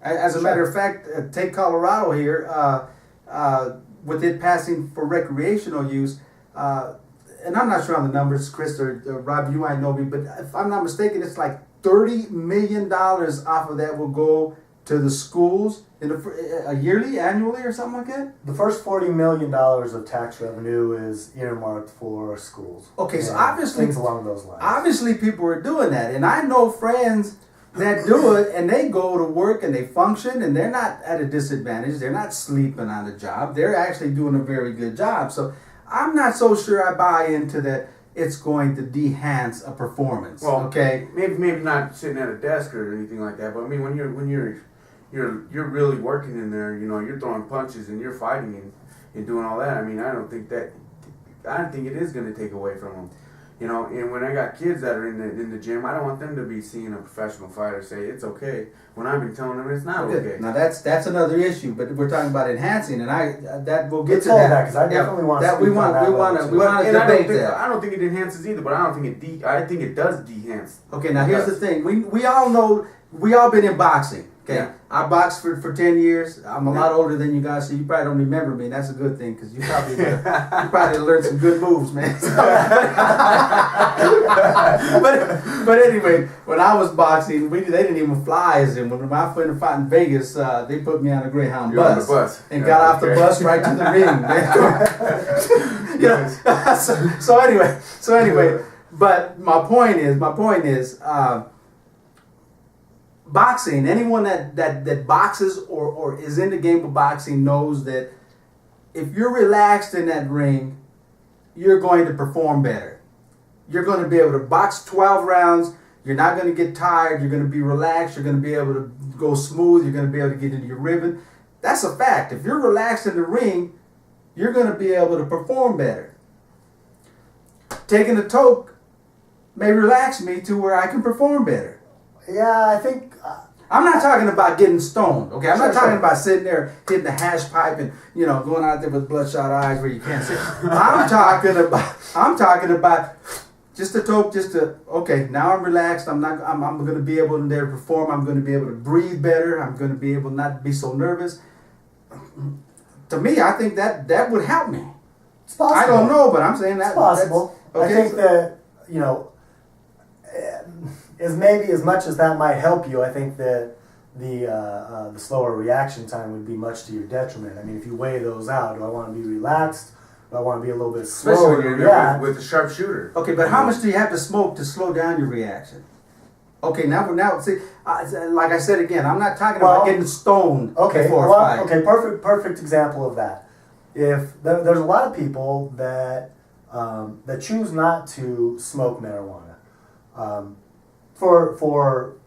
As a matter of fact, take Colorado here, with it passing for recreational use, and I'm not sure on the numbers, Chris or Rob, you might know me, but if I'm not mistaken, it's like $30 million off of that will go to the schools in annually or something like that? The first $40 million of tax revenue is earmarked for schools. Okay, so and obviously, things along those lines. obviously people are doing that, and I know friends that do it, and they go to work and they function, and they're not at a disadvantage. They're not sleeping on the job. They're actually doing a very good job. So I'm not so sure I buy into that. It's going to de-hance a performance. Well, okay, maybe not sitting at a desk or anything like that. But I mean, when you're really working in there, you're throwing punches and you're fighting and doing all that. I mean, I don't think it is going to take away from them. And when I got kids that are in the gym, I don't want them to be seeing a professional fighter say it's okay when I've been telling them it's not okay. Now that's another issue, but we're talking about enhancing, and that we'll get Let's to hold that. that, 'cause I definitely want to speak on that we want level, to too. debate that. I don't think it enhances either, but I don't think I think it does de-hance. Okay, now here's the thing. We all know, we all been in boxing. Okay, Yeah. I boxed for 10 years. I'm a lot older than you guys, so you probably don't remember me. That's a good thing because you probably learned some good moves, man. but anyway, when I was boxing, they didn't even fly us in. When I went to fight in Vegas, they put me on a Greyhound You're on bus, the bus. and Yeah, got off the okay. bus right to the ring. You know, so anyway, but my point is. Boxing, anyone that boxes or is in the game of boxing knows that if you're relaxed in that ring, you're going to perform better. You're going to be able to box 12 rounds. You're not going to get tired. You're going to be relaxed. You're going to be able to go smooth. You're going to be able to get into your rhythm. That's a fact. If you're relaxed in the ring, you're going to be able to perform better. Taking a toke may relax me to where I can perform better. Yeah, I think. I'm not talking about getting stoned, okay? I'm not Sure, talking sure. about sitting there hitting the hash pipe and, going out there with bloodshot eyes where you can't see. I'm talking about just a toke, okay, now I'm relaxed. I'm going to be able to there perform. I'm going to be able to breathe better. I'm going to be able not to be so nervous. To me, I think that would help me. It's possible. I don't know, but I'm saying that. It's possible. Okay, I think that, as maybe as much as that might help you, I think that the slower reaction time would be much to your detriment. I mean, if you weigh those out, do I want to be relaxed? Do I want to be a little bit slower? Especially when you're to there react? with the sharpshooter. Okay, but how much do you have to smoke to slow down your reaction? Okay, now see, like I said again, I'm not talking about getting stoned before a fight. Okay, perfect example of that. If there's a lot of people that choose not to smoke marijuana, for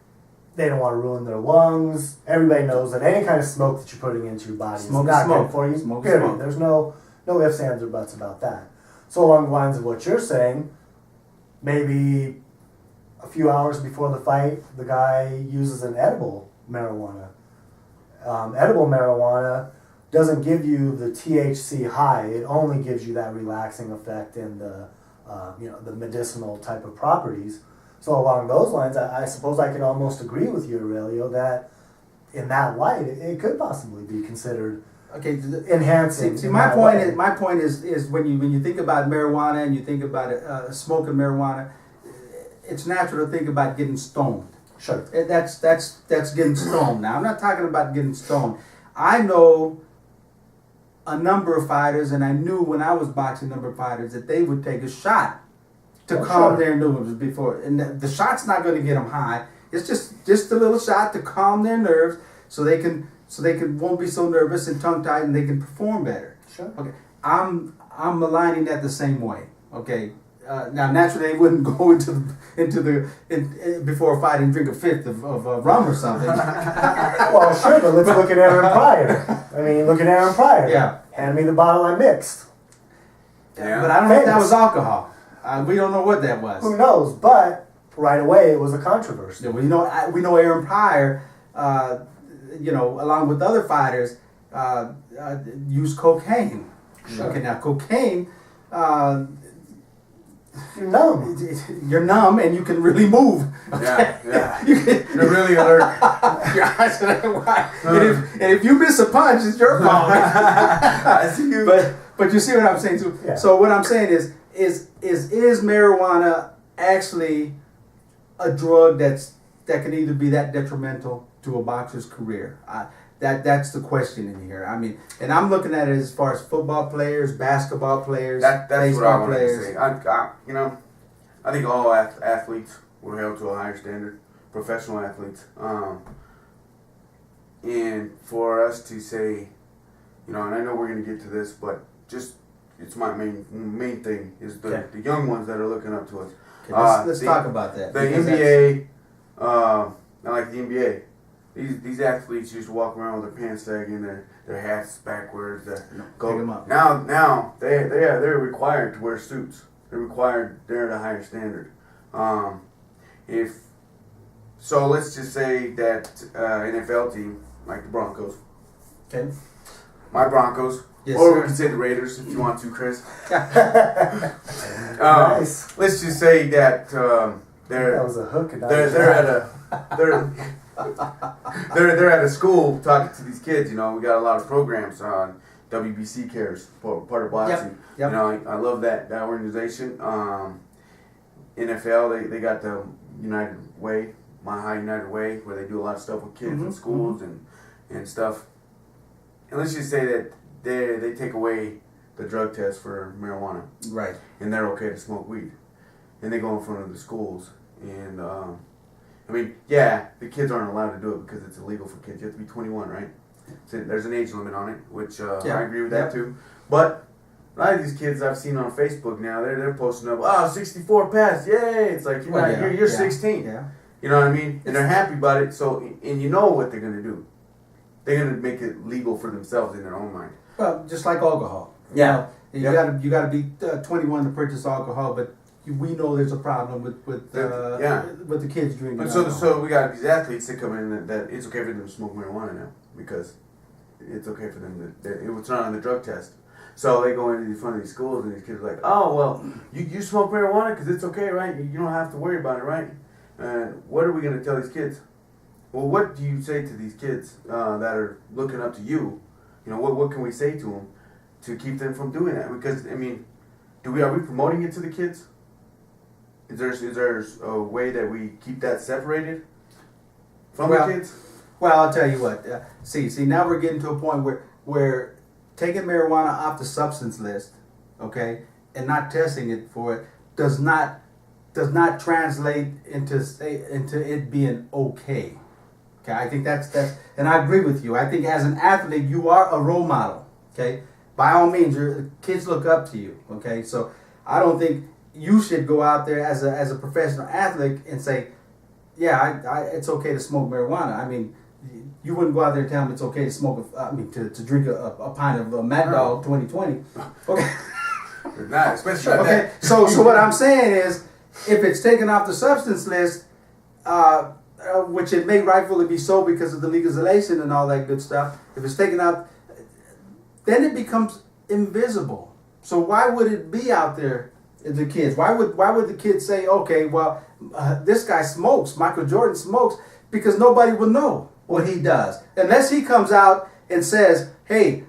they don't want to ruin their lungs. Everybody knows that any kind of smoke that you're putting into your body Smoke is not is smoke. good for you. Smoke is Period. smoke. There's no ifs, ands, or buts about that. So along the lines of what you're saying, maybe a few hours before the fight, the guy uses an edible marijuana. Edible marijuana doesn't give you the THC high. It only gives you that relaxing effect and the medicinal type of properties. So along those lines, I suppose I could almost agree with you, Aurelio, that in that light, it could possibly be considered Okay, enhancing. See, in my that point way. is when you think about marijuana and you think about smoking marijuana, it's natural to think about getting stoned. Sure. That's getting stoned. Now I'm not talking about getting stoned. I know a number of fighters, and I knew when I was boxing a number of fighters that they would take a shot to calm their nerves before, and the shot's not going to get them high. It's just a little shot to calm their nerves so they won't be so nervous and tongue tied and they can perform better. Sure. Okay, I'm aligning that the same way. Okay, now naturally they wouldn't go into before a fight and drink a fifth of rum or something. Well, sure, but let's look at Aaron Pryor. Look at Aaron Pryor. Yeah. Hand me the bottle I mixed. Yeah. But I don't know if that Famous. was alcohol. We don't know what that was. Who knows? But right away, it was a controversy. Yeah, well, we know Aaron Pryor, along with other fighters, use cocaine. Sure. Okay, now cocaine, You're numb. you're numb and you can really move. Okay? Yeah. You can, You're really alert. your eyes are wide. And if you miss a punch, it's your fault. I see you. But you see what I'm saying too. Yeah. So what I'm saying is marijuana actually a drug that can either be that detrimental to a boxer's career? That's the question in here. And I'm looking at it as far as football players, basketball players, That's what I baseball wanted players. to say. I think all athletes were held to a higher standard, professional athletes. And for us to say, and I know we're going to get to this, but it's my main thing is the young ones that are looking up to us. Okay, let's talk about that. The because NBA, I like the NBA. These athletes used to walk around with their pants sagging, their hats backwards. pick 'em up. Now they're required to wear suits. They're at a higher standard. So let's just say that NFL team like the Broncos, Okay. my Broncos, Yes, or sir. we can say the Raiders if you want to, Chris. Nice. Let's just say that That was a hook. And they're at a they're at a school talking to these kids. You know, we got a lot of programs on WBC Cares, part of boxing. Yep. You know, I love that organization. NFL, they got the United Way, My High United Way, where they do a lot of stuff with kids in schools and stuff. And let's just say that they take away the drug test for marijuana, Right. and they're okay to smoke weed, and they go in front of the schools. And I mean, yeah, the kids aren't allowed to do it because it's illegal for kids. You have to be 21, right? So there's an age limit on it, which I agree with that too. But a lot of these kids I've seen on Facebook now, they're posting up, 64 passed, yay! It's like you're 16. Yeah. You know what I mean? And they're happy about it. So, and you know what they're gonna do? They're gonna make it legal for themselves in their own mind. Well, just like alcohol. Yeah. You know, you gotta be 21 to purchase alcohol, but we know there's a problem with the kids drinking. And so we got these athletes that come in that it's okay for them to smoke marijuana now because it's okay for them it's not on the drug test. So they go into front of these schools and these kids are like, oh well, you smoke marijuana because it's okay, right? You don't have to worry about it, right? And what are we gonna tell these kids? Well, what do you say to these kids that are looking up to you? You know, what can we say to them to keep them from doing that? Because I mean, are we promoting it to the kids? Is there a way that we keep that separated from the kids? Well, I'll tell you what. See, now we're getting to a point where taking marijuana off the substance list, okay, and not testing it for it does not translate into it being okay. Okay, I think that's and I agree with you. I think as an athlete, you are a role model. Okay, by all means, your kids look up to you. Okay, so I don't think you should go out there as a professional athlete and say, yeah, it's okay to smoke marijuana. I mean, you wouldn't go out there and tell them it's okay to smoke. To drink a pint of Mad Dog 2020. Okay. Not especially like okay. that. So what I'm saying is, if it's taken off the substance list, which it may rightfully be so because of the legalization and all that good stuff, if it's taken out, then it becomes invisible. So why would it be out there? The kids. Why would the kids say, okay, well, this guy smokes, Michael Jordan smokes, because nobody will know what he does unless he comes out and says, hey,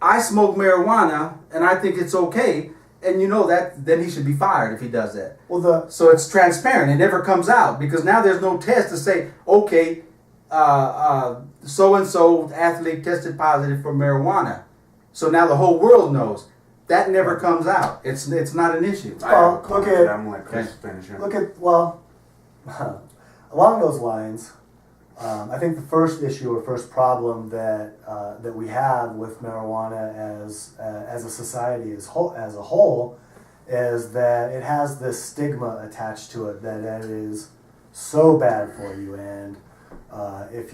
I smoke marijuana and I think it's okay, and you know that, then he should be fired if he does that. Well, so it's transparent. It never comes out because now there's no test to say, okay, so and so athlete tested positive for marijuana, so now the whole world knows. That never comes out. It's not an issue. Well, I'm like Chris finisher. Along those lines, I think the first issue or first problem that we have with marijuana as a society as a whole is that it has this stigma attached to it that it is so bad for you, and if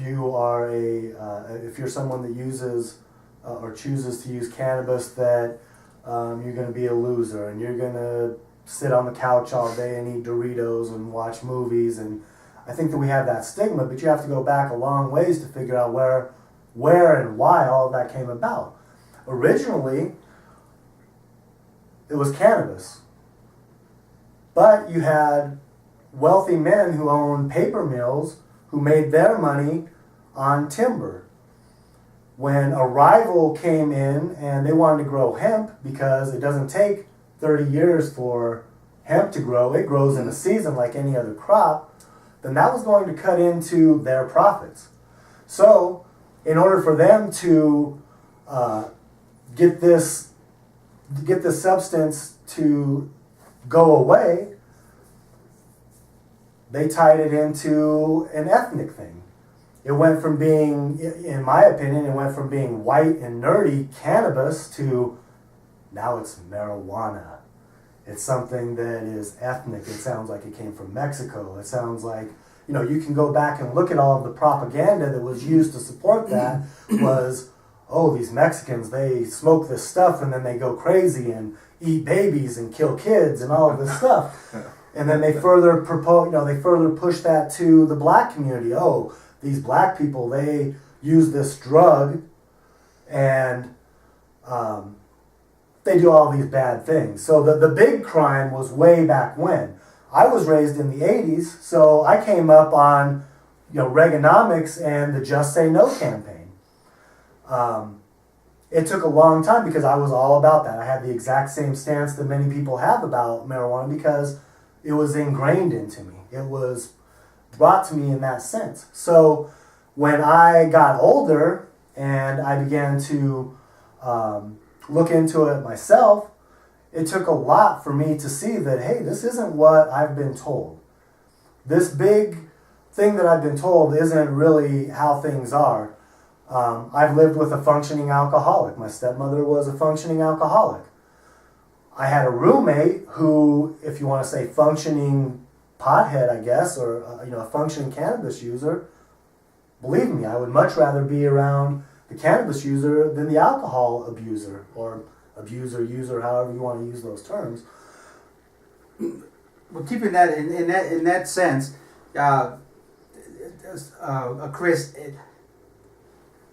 you're someone that uses or chooses to use cannabis, that you're going to be a loser and you're going to sit on the couch all day and eat Doritos and watch movies. And I think that we have that stigma, but you have to go back a long ways to figure out where and why all of that came about. Originally, it was cannabis, but you had wealthy men who owned paper mills who made their money on timber. When a rival came in and they wanted to grow hemp because it doesn't take 30 years for hemp to grow, it grows in a season like any other crop, then that was going to cut into their profits. So in order for them to get this substance to go away, they tied it into an ethnic thing. It went from being, in my opinion, white and nerdy cannabis to now it's marijuana. It's something that is ethnic. It sounds like it came from Mexico. It sounds like, you can go back and look at all of the propaganda that was used to support that was, oh, these Mexicans, they smoke this stuff and then they go crazy and eat babies and kill kids and all of this stuff. And then they further push that to the black community. Oh, these black people, they use this drug and they do all these bad things. So the big crime was way back when. I was raised in the 80s, so I came up on Reaganomics and the Just Say No campaign. It took a long time because I was all about that. I had the exact same stance that many people have about marijuana because it was ingrained into me. It was brought to me in that sense. So when I got older and I began to look into it myself, it took a lot for me to see that, hey, this isn't what I've been told. This big thing that I've been told isn't really how things are. I've lived with a functioning alcoholic. My stepmother was a functioning alcoholic. I had a roommate who, if you want to say functioning pothead, I guess, or a functioning cannabis user. Believe me, I would much rather be around the cannabis user than the alcohol abuser, or abuser, user, however you want to use those terms. Well, keeping that in that sense, Chris,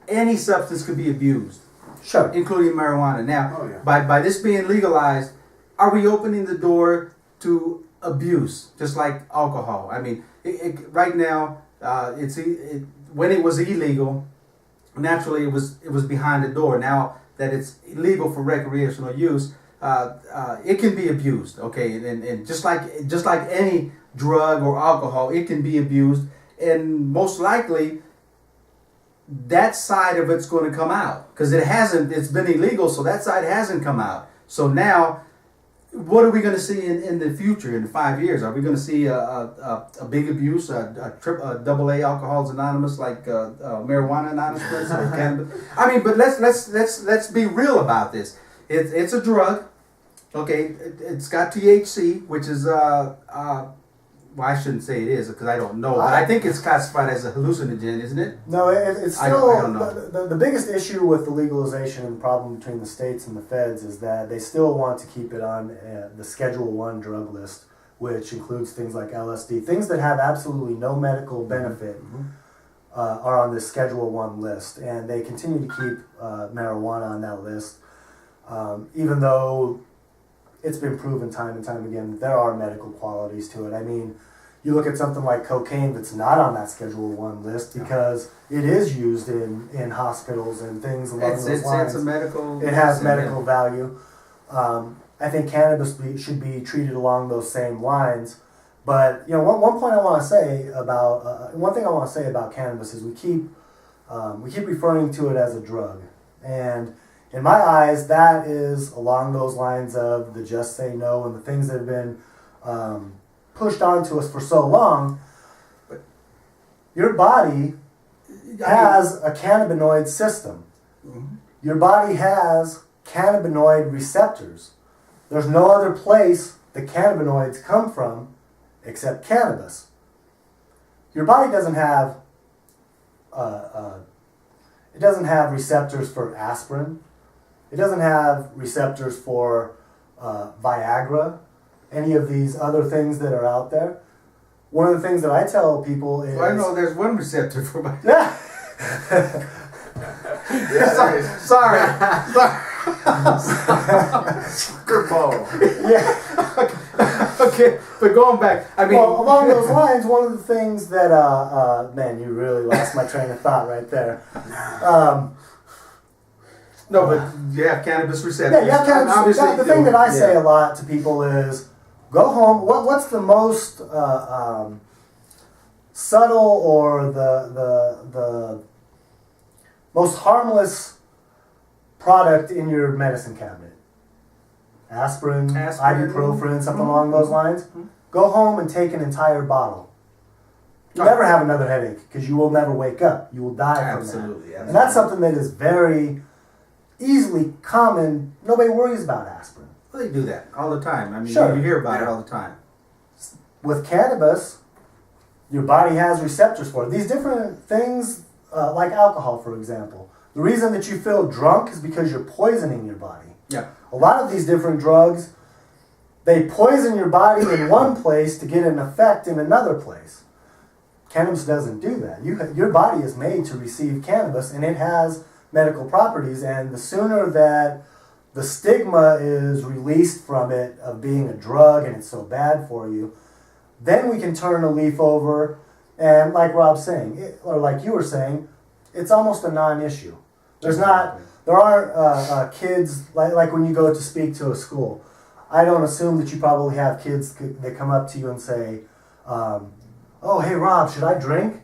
any substance could be abused, Sure. including marijuana. Now, Oh, yeah. by this being legalized, are we opening the door to abuse, just like alcohol? I mean, right now, when it was illegal, naturally it was behind the door. Now that it's illegal for recreational use, it can be abused. Okay, and just like any drug or alcohol, it can be abused, and most likely that side of it's going to come out because it's been illegal, so that side hasn't come out. So now, what are we going to see in the future, in 5 years? Are we going to see a big abuse, a AA Alcoholics Anonymous, like Marijuana Anonymous or cannabis? I mean, but let's be real about this. It's a drug, okay? It's got THC, which is well, I shouldn't say it is because I don't know, but I think it's classified as a hallucinogen, isn't it? No, it's still I don't know. the biggest issue with the legalization and the problem between the states and the feds is that they still want to keep it on the Schedule 1 drug list, which includes things like LSD. Things that have absolutely no medical benefit are on this Schedule 1 list, and they continue to keep marijuana on that list, even though it's been proven time and time again that there are medical qualities to it. I mean, you look at something like cocaine that's not on that Schedule 1 list because it is used in hospitals and things along those lines. It's a medical. It has medical value. I think cannabis should be treated along those same lines. But one thing I want to say about cannabis is we keep referring to it as a drug, and in my eyes, that is along those lines of the Just Say No and the things that have been pushed onto us for so long. But your body has a cannabinoid system. Mm-hmm. Your body has cannabinoid receptors. There's no other place the cannabinoids come from except cannabis. Your body doesn't have receptors for aspirin. It doesn't have receptors for Viagra, any of these other things that are out there. One of the things that I tell people is... Well, I know there's one receptor for my... Yeah. Sorry. Good ball. Yeah. Okay, but going back, I mean... Well, along those lines, one of the things that... man, you really lost my train of thought right there. No, but you have cannabis receptors. Yeah, you have cannabis. Obviously, The thing that I say a lot to people is, go home. What's the most subtle or the most harmless product in your medicine cabinet? Aspirin, ibuprofen, something along those lines. Mm-hmm. Go home and take an entire bottle. You'll never have another headache because you will never wake up. You will die from Absolutely. that. And that's something that is very easily common. Nobody worries about aspirin. Well, they do that all the time. I mean, Sure. you hear about it all the time. With cannabis, your body has receptors for it. These different things, like alcohol, for example. The reason that you feel drunk is because you're poisoning your body. Yeah. A lot of these different drugs, they poison your body in one place to get an effect in another place. Cannabis doesn't do that. Your body is made to receive cannabis, and it has medical properties, and the sooner that the stigma is released from it of being a drug and it's so bad for you, then we can turn a leaf over And like Rob's saying, or like you were saying, it's almost a non-issue. There aren't kids, like when you go to speak to a school. I don't assume that you probably have kids that come up to you and say, oh, hey Rob, should I drink?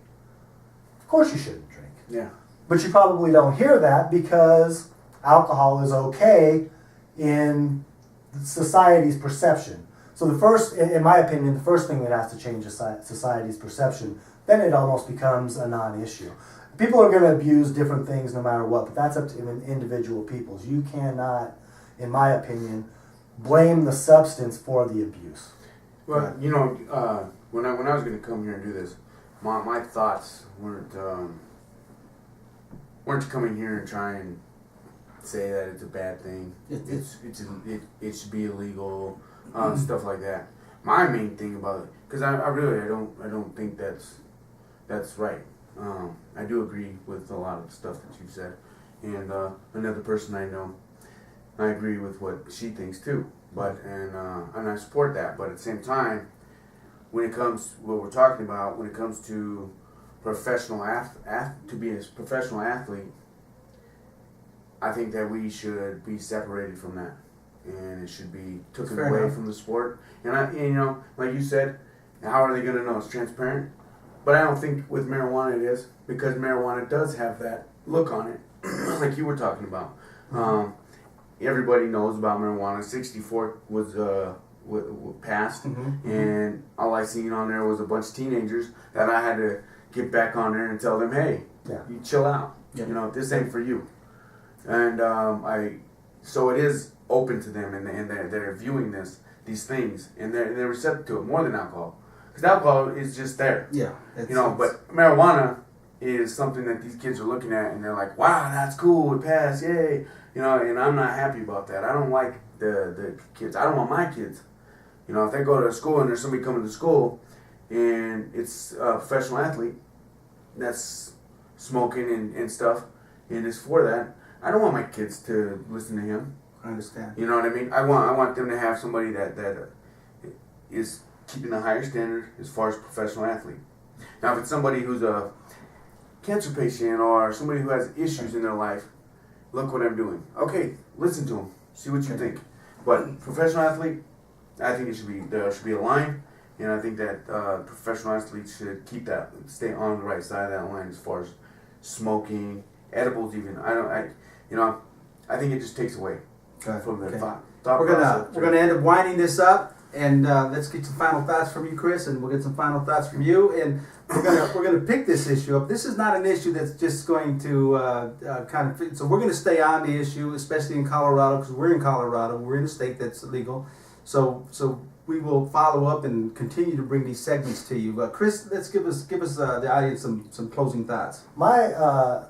Of course you shouldn't drink. Yeah. But you probably don't hear that because alcohol is okay in society's perception. So the first, in my opinion, the first thing that has to change is society's perception. Then it almost becomes a non-issue. People are going to abuse different things no matter what, but that's up to individual peoples. You cannot, in my opinion, blame the substance for the abuse. Well, you know, when I was going to come here and do this, my thoughts weren't to come in here and try and say that it's a bad thing. It should be illegal, stuff like that. My main thing about it, because I don't think that's right. I do agree with a lot of the stuff that you've said, and another person I know, I agree with what she thinks too. But and I support that. But at the same time, when it comes what we're talking about, when it comes to professional to be a professional athlete, I think that we should be separated from that, and it should be taken away from the sport. And you know, like you said, how are they going to know? It's transparent. But I don't think with marijuana it is, because marijuana does have that look on it, like you were talking about. Everybody knows about marijuana. 64 was passed, and all I seen on there was a bunch of teenagers that I had to get back on there and tell them, hey, you chill out. You know, this ain't for you. And so it is open to them, and they're viewing these things, and they're receptive to it more than alcohol. Because alcohol is just there. Yeah. You know, but marijuana is something that these kids are looking at, and they're like, wow, that's cool, it passed, yay. You know, and I'm not happy about that. I don't like the kids. I don't want my kids. You know, if they go to school and there's somebody coming to school and it's a professional athlete that's smoking and stuff, and it's for that, I don't want my kids to listen to him. I understand. You know what I mean? I want them to have somebody that is keeping a higher standard as far as professional athlete. Now, if it's somebody who's a cancer patient or somebody who has issues in their life, look what I'm doing. Okay, listen to them. See what you think. But professional athlete, I think there should be a line, and I think that professional athletes should stay on the right side of that line as far as smoking, edibles even. I think it just takes away from the thought process. We're gonna end up winding this up. And let's get some final thoughts from you, Chris, and we'll get some final thoughts from you. And we're gonna pick this issue up. This is not an issue that's just going to so we're gonna stay on the issue, especially in Colorado, because we're in Colorado. We're in a state that's legal. So we will follow up and continue to bring these segments to you. Chris, let's give us the audience some closing thoughts. I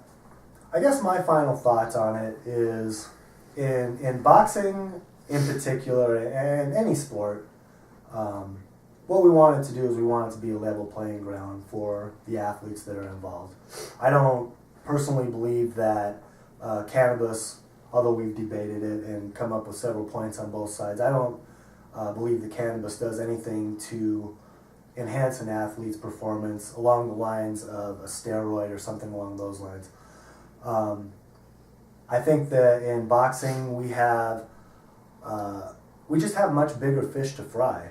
guess my final thoughts on it is in boxing in particular, and any sport. What we want it to do is we want it to be a level playing ground for the athletes that are involved. I don't personally believe that cannabis, although we've debated it and come up with several points on both sides, I don't believe that cannabis does anything to enhance an athlete's performance along the lines of a steroid or something along those lines. I think that in boxing we just have much bigger fish to fry.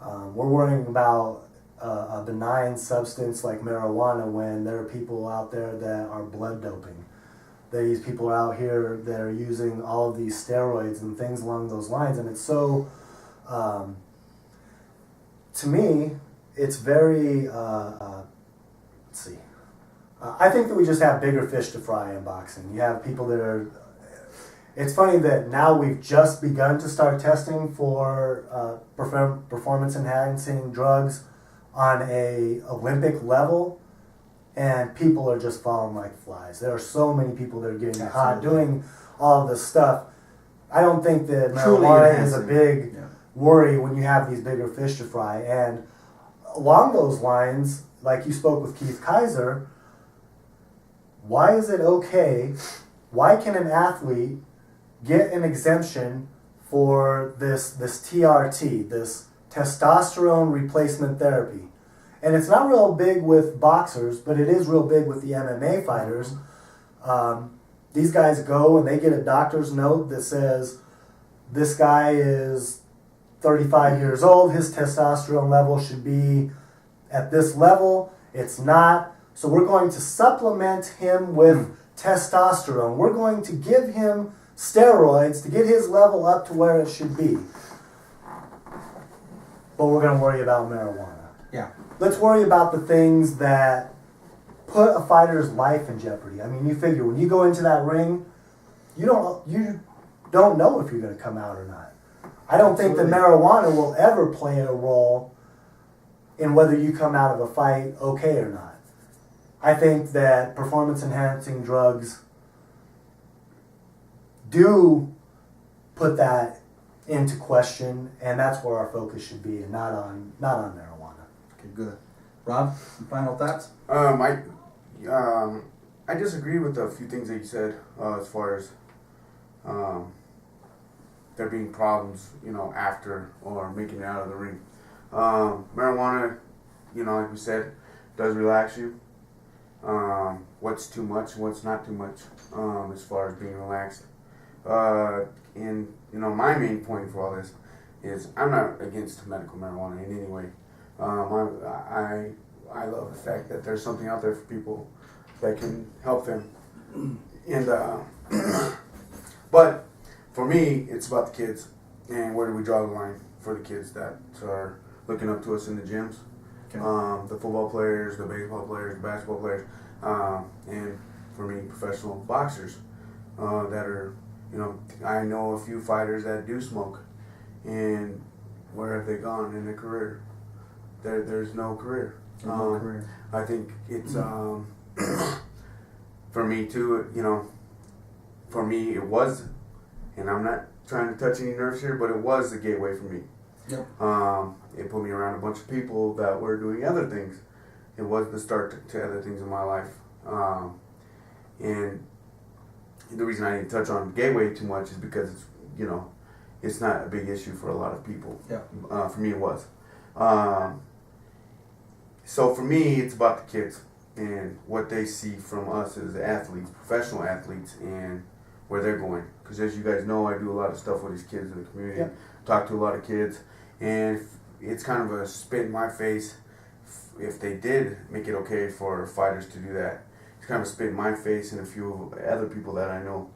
We're worrying about a benign substance like marijuana when there are people out there that are blood doping. These people are out here that are using all of these steroids and things along those lines, and it's so, to me, it's very, let's see. I think that we just have bigger fish to fry in boxing. You have people that are, it's funny that now we've just begun to start testing for performance-enhancing drugs on a Olympic level, and people are just falling like flies. There are so many people that are getting hot doing all of this stuff. I don't think that marijuana is a big worry when you have these bigger fish to fry. And along those lines, like you spoke with Keith Kaiser, why is it okay? Why can an athlete get an exemption for this TRT, this testosterone replacement therapy? and it's not real big with boxers, but it is real big with the MMA fighters. These guys go and they get a doctor's note that says this guy is 35 years old, his testosterone level should be at this level. It's not. So we're going to supplement him with testosterone. We're going to give him steroids to get his level up to where it should be. But we're going to worry about marijuana. Yeah. Let's worry about the things that put a fighter's life in jeopardy. I mean, you figure when you go into that ring, you don't know if you're going to come out or not. I don't think that marijuana will ever play a role in whether you come out of a fight okay or not. I think that performance-enhancing drugs do put that into question, and that's where our focus should be, and not on marijuana. Okay, good. Rob, some final thoughts? I disagree with a few things that you said as far as there being problems, after or making it out of the ring. Marijuana, like we said, does relax you. What's too much, what's not too much, as far as being relaxed. And my main point for all this is I'm not against medical marijuana in any way. I love the fact that there's something out there for people that can help them. And but for me, it's about the kids, and where do we draw the line for the kids that are looking up to us in the gyms. Okay. The football players, the baseball players, the basketball players, and for me, professional boxers that are, I know a few fighters that do smoke, and where have they gone in their career? There's no career. I think it's for me too. For me, it was, and I'm not trying to touch any nerves here, but it was the gateway for me. Yep. It put me around a bunch of people that were doing other things. It was the start to other things in my life. And the reason I didn't touch on gateway too much is because it's not a big issue for a lot of people. Yeah. For me, it was. So for me, it's about the kids and what they see from us as athletes, professional athletes, and where they're going. Because as you guys know, I do a lot of stuff with these kids in the community. Yeah. Talk to a lot of kids, and it's kind of a spit in my face if they did make it okay for fighters to do that. It's kind of a spit in my face and a few other people that I know,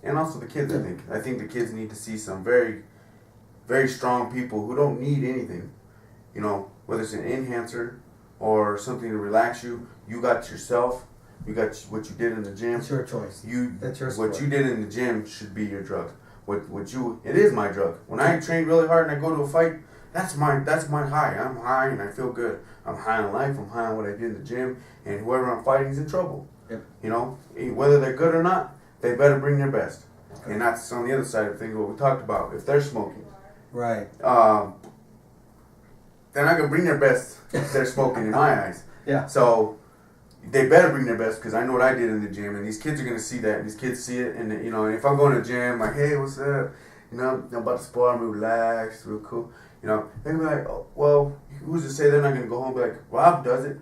and also the kids. I think the kids need to see some very, very strong people who don't need anything. Whether it's an enhancer or something to relax you. You got yourself. You got what you did in the gym. It's your choice. That's your What sport. you did in the gym should be your drug. It is my drug. When I train really hard and I go to a fight, that's my high. I'm high and I feel good. I'm high on life. I'm high on what I did in the gym, and whoever I'm fighting is in trouble. Yep. Whether they're good or not, they better bring their best. Okay. And that's on the other side of things. What we talked about. If they're smoking, Right. they're not gonna bring their best if they're smoking in my eyes. Yeah. So they better bring their best, because I know what I did in the gym, and these kids are gonna see that. And these kids see it, and if I'm going to the gym, like, hey, what's up? I'm about to spar, I'm relaxed, real cool. They're gonna be like, oh, well, who's to say they're not gonna go home and be like, Rob does it.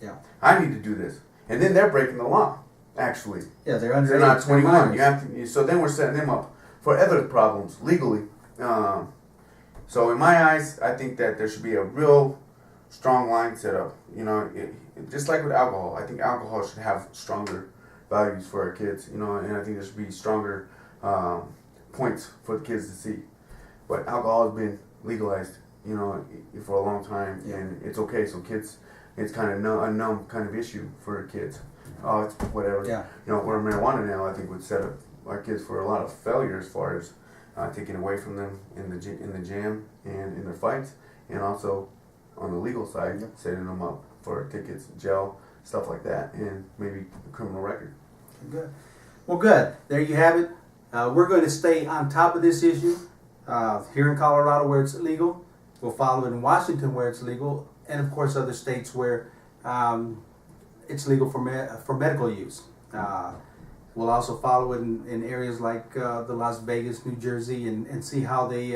Yeah. I need to do this, and then they're breaking the law. Actually, Yeah, they're under. they're not 18 21. minors. You have to. So then we're setting them up for other problems legally. So in my eyes, I think that there should be a real strong line set up. Just like with alcohol, I think alcohol should have stronger values for our kids. And I think there should be stronger points for the kids to see. But alcohol has been legalized, for a long time, and it's okay. So kids, it's kind of a numb kind of issue for kids. Oh, it's whatever. Yeah. Where marijuana now, I think, would set up our kids for a lot of failure as far as taking away from them in the gym and in their fights, and also on the legal side, setting them up for tickets, jail, stuff like that, and maybe a criminal record. Good. Well, good. There you have it. We're going to stay on top of this issue here in Colorado where it's legal. We'll follow it in Washington where it's legal, and of course other states where it's legal for medical use. We'll also follow it in areas like the Las Vegas, New Jersey, and see how they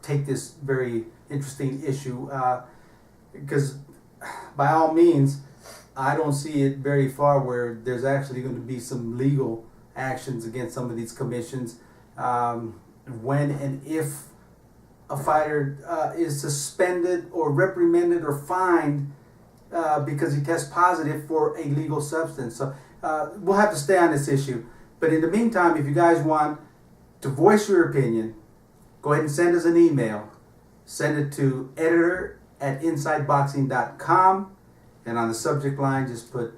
take this very interesting issue because by all means, I don't see it very far where there's actually going to be some legal actions against some of these commissions when and if a fighter is suspended or reprimanded or fined because he tests positive for a legal substance. So we'll have to stay on this issue. But in the meantime, if you guys want to voice your opinion, go ahead and send us an email. Send it to editor@insideboxing.com, and on the subject line, just put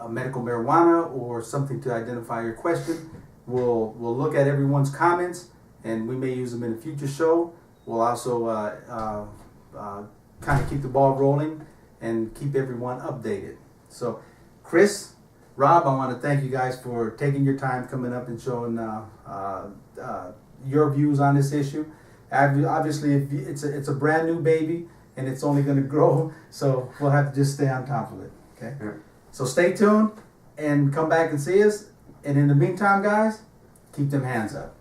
medical marijuana or something to identify your question. We'll look at everyone's comments, and we may use them in a future show. We'll also kind of keep the ball rolling and keep everyone updated. So, Chris, Rob, I want to thank you guys for taking your time coming up and showing your views on this issue. Obviously, it's a brand new baby, and it's only going to grow, so we'll have to just stay on top of it. Okay. Yeah. So stay tuned and come back and see us. And in the meantime, guys, keep them hands up.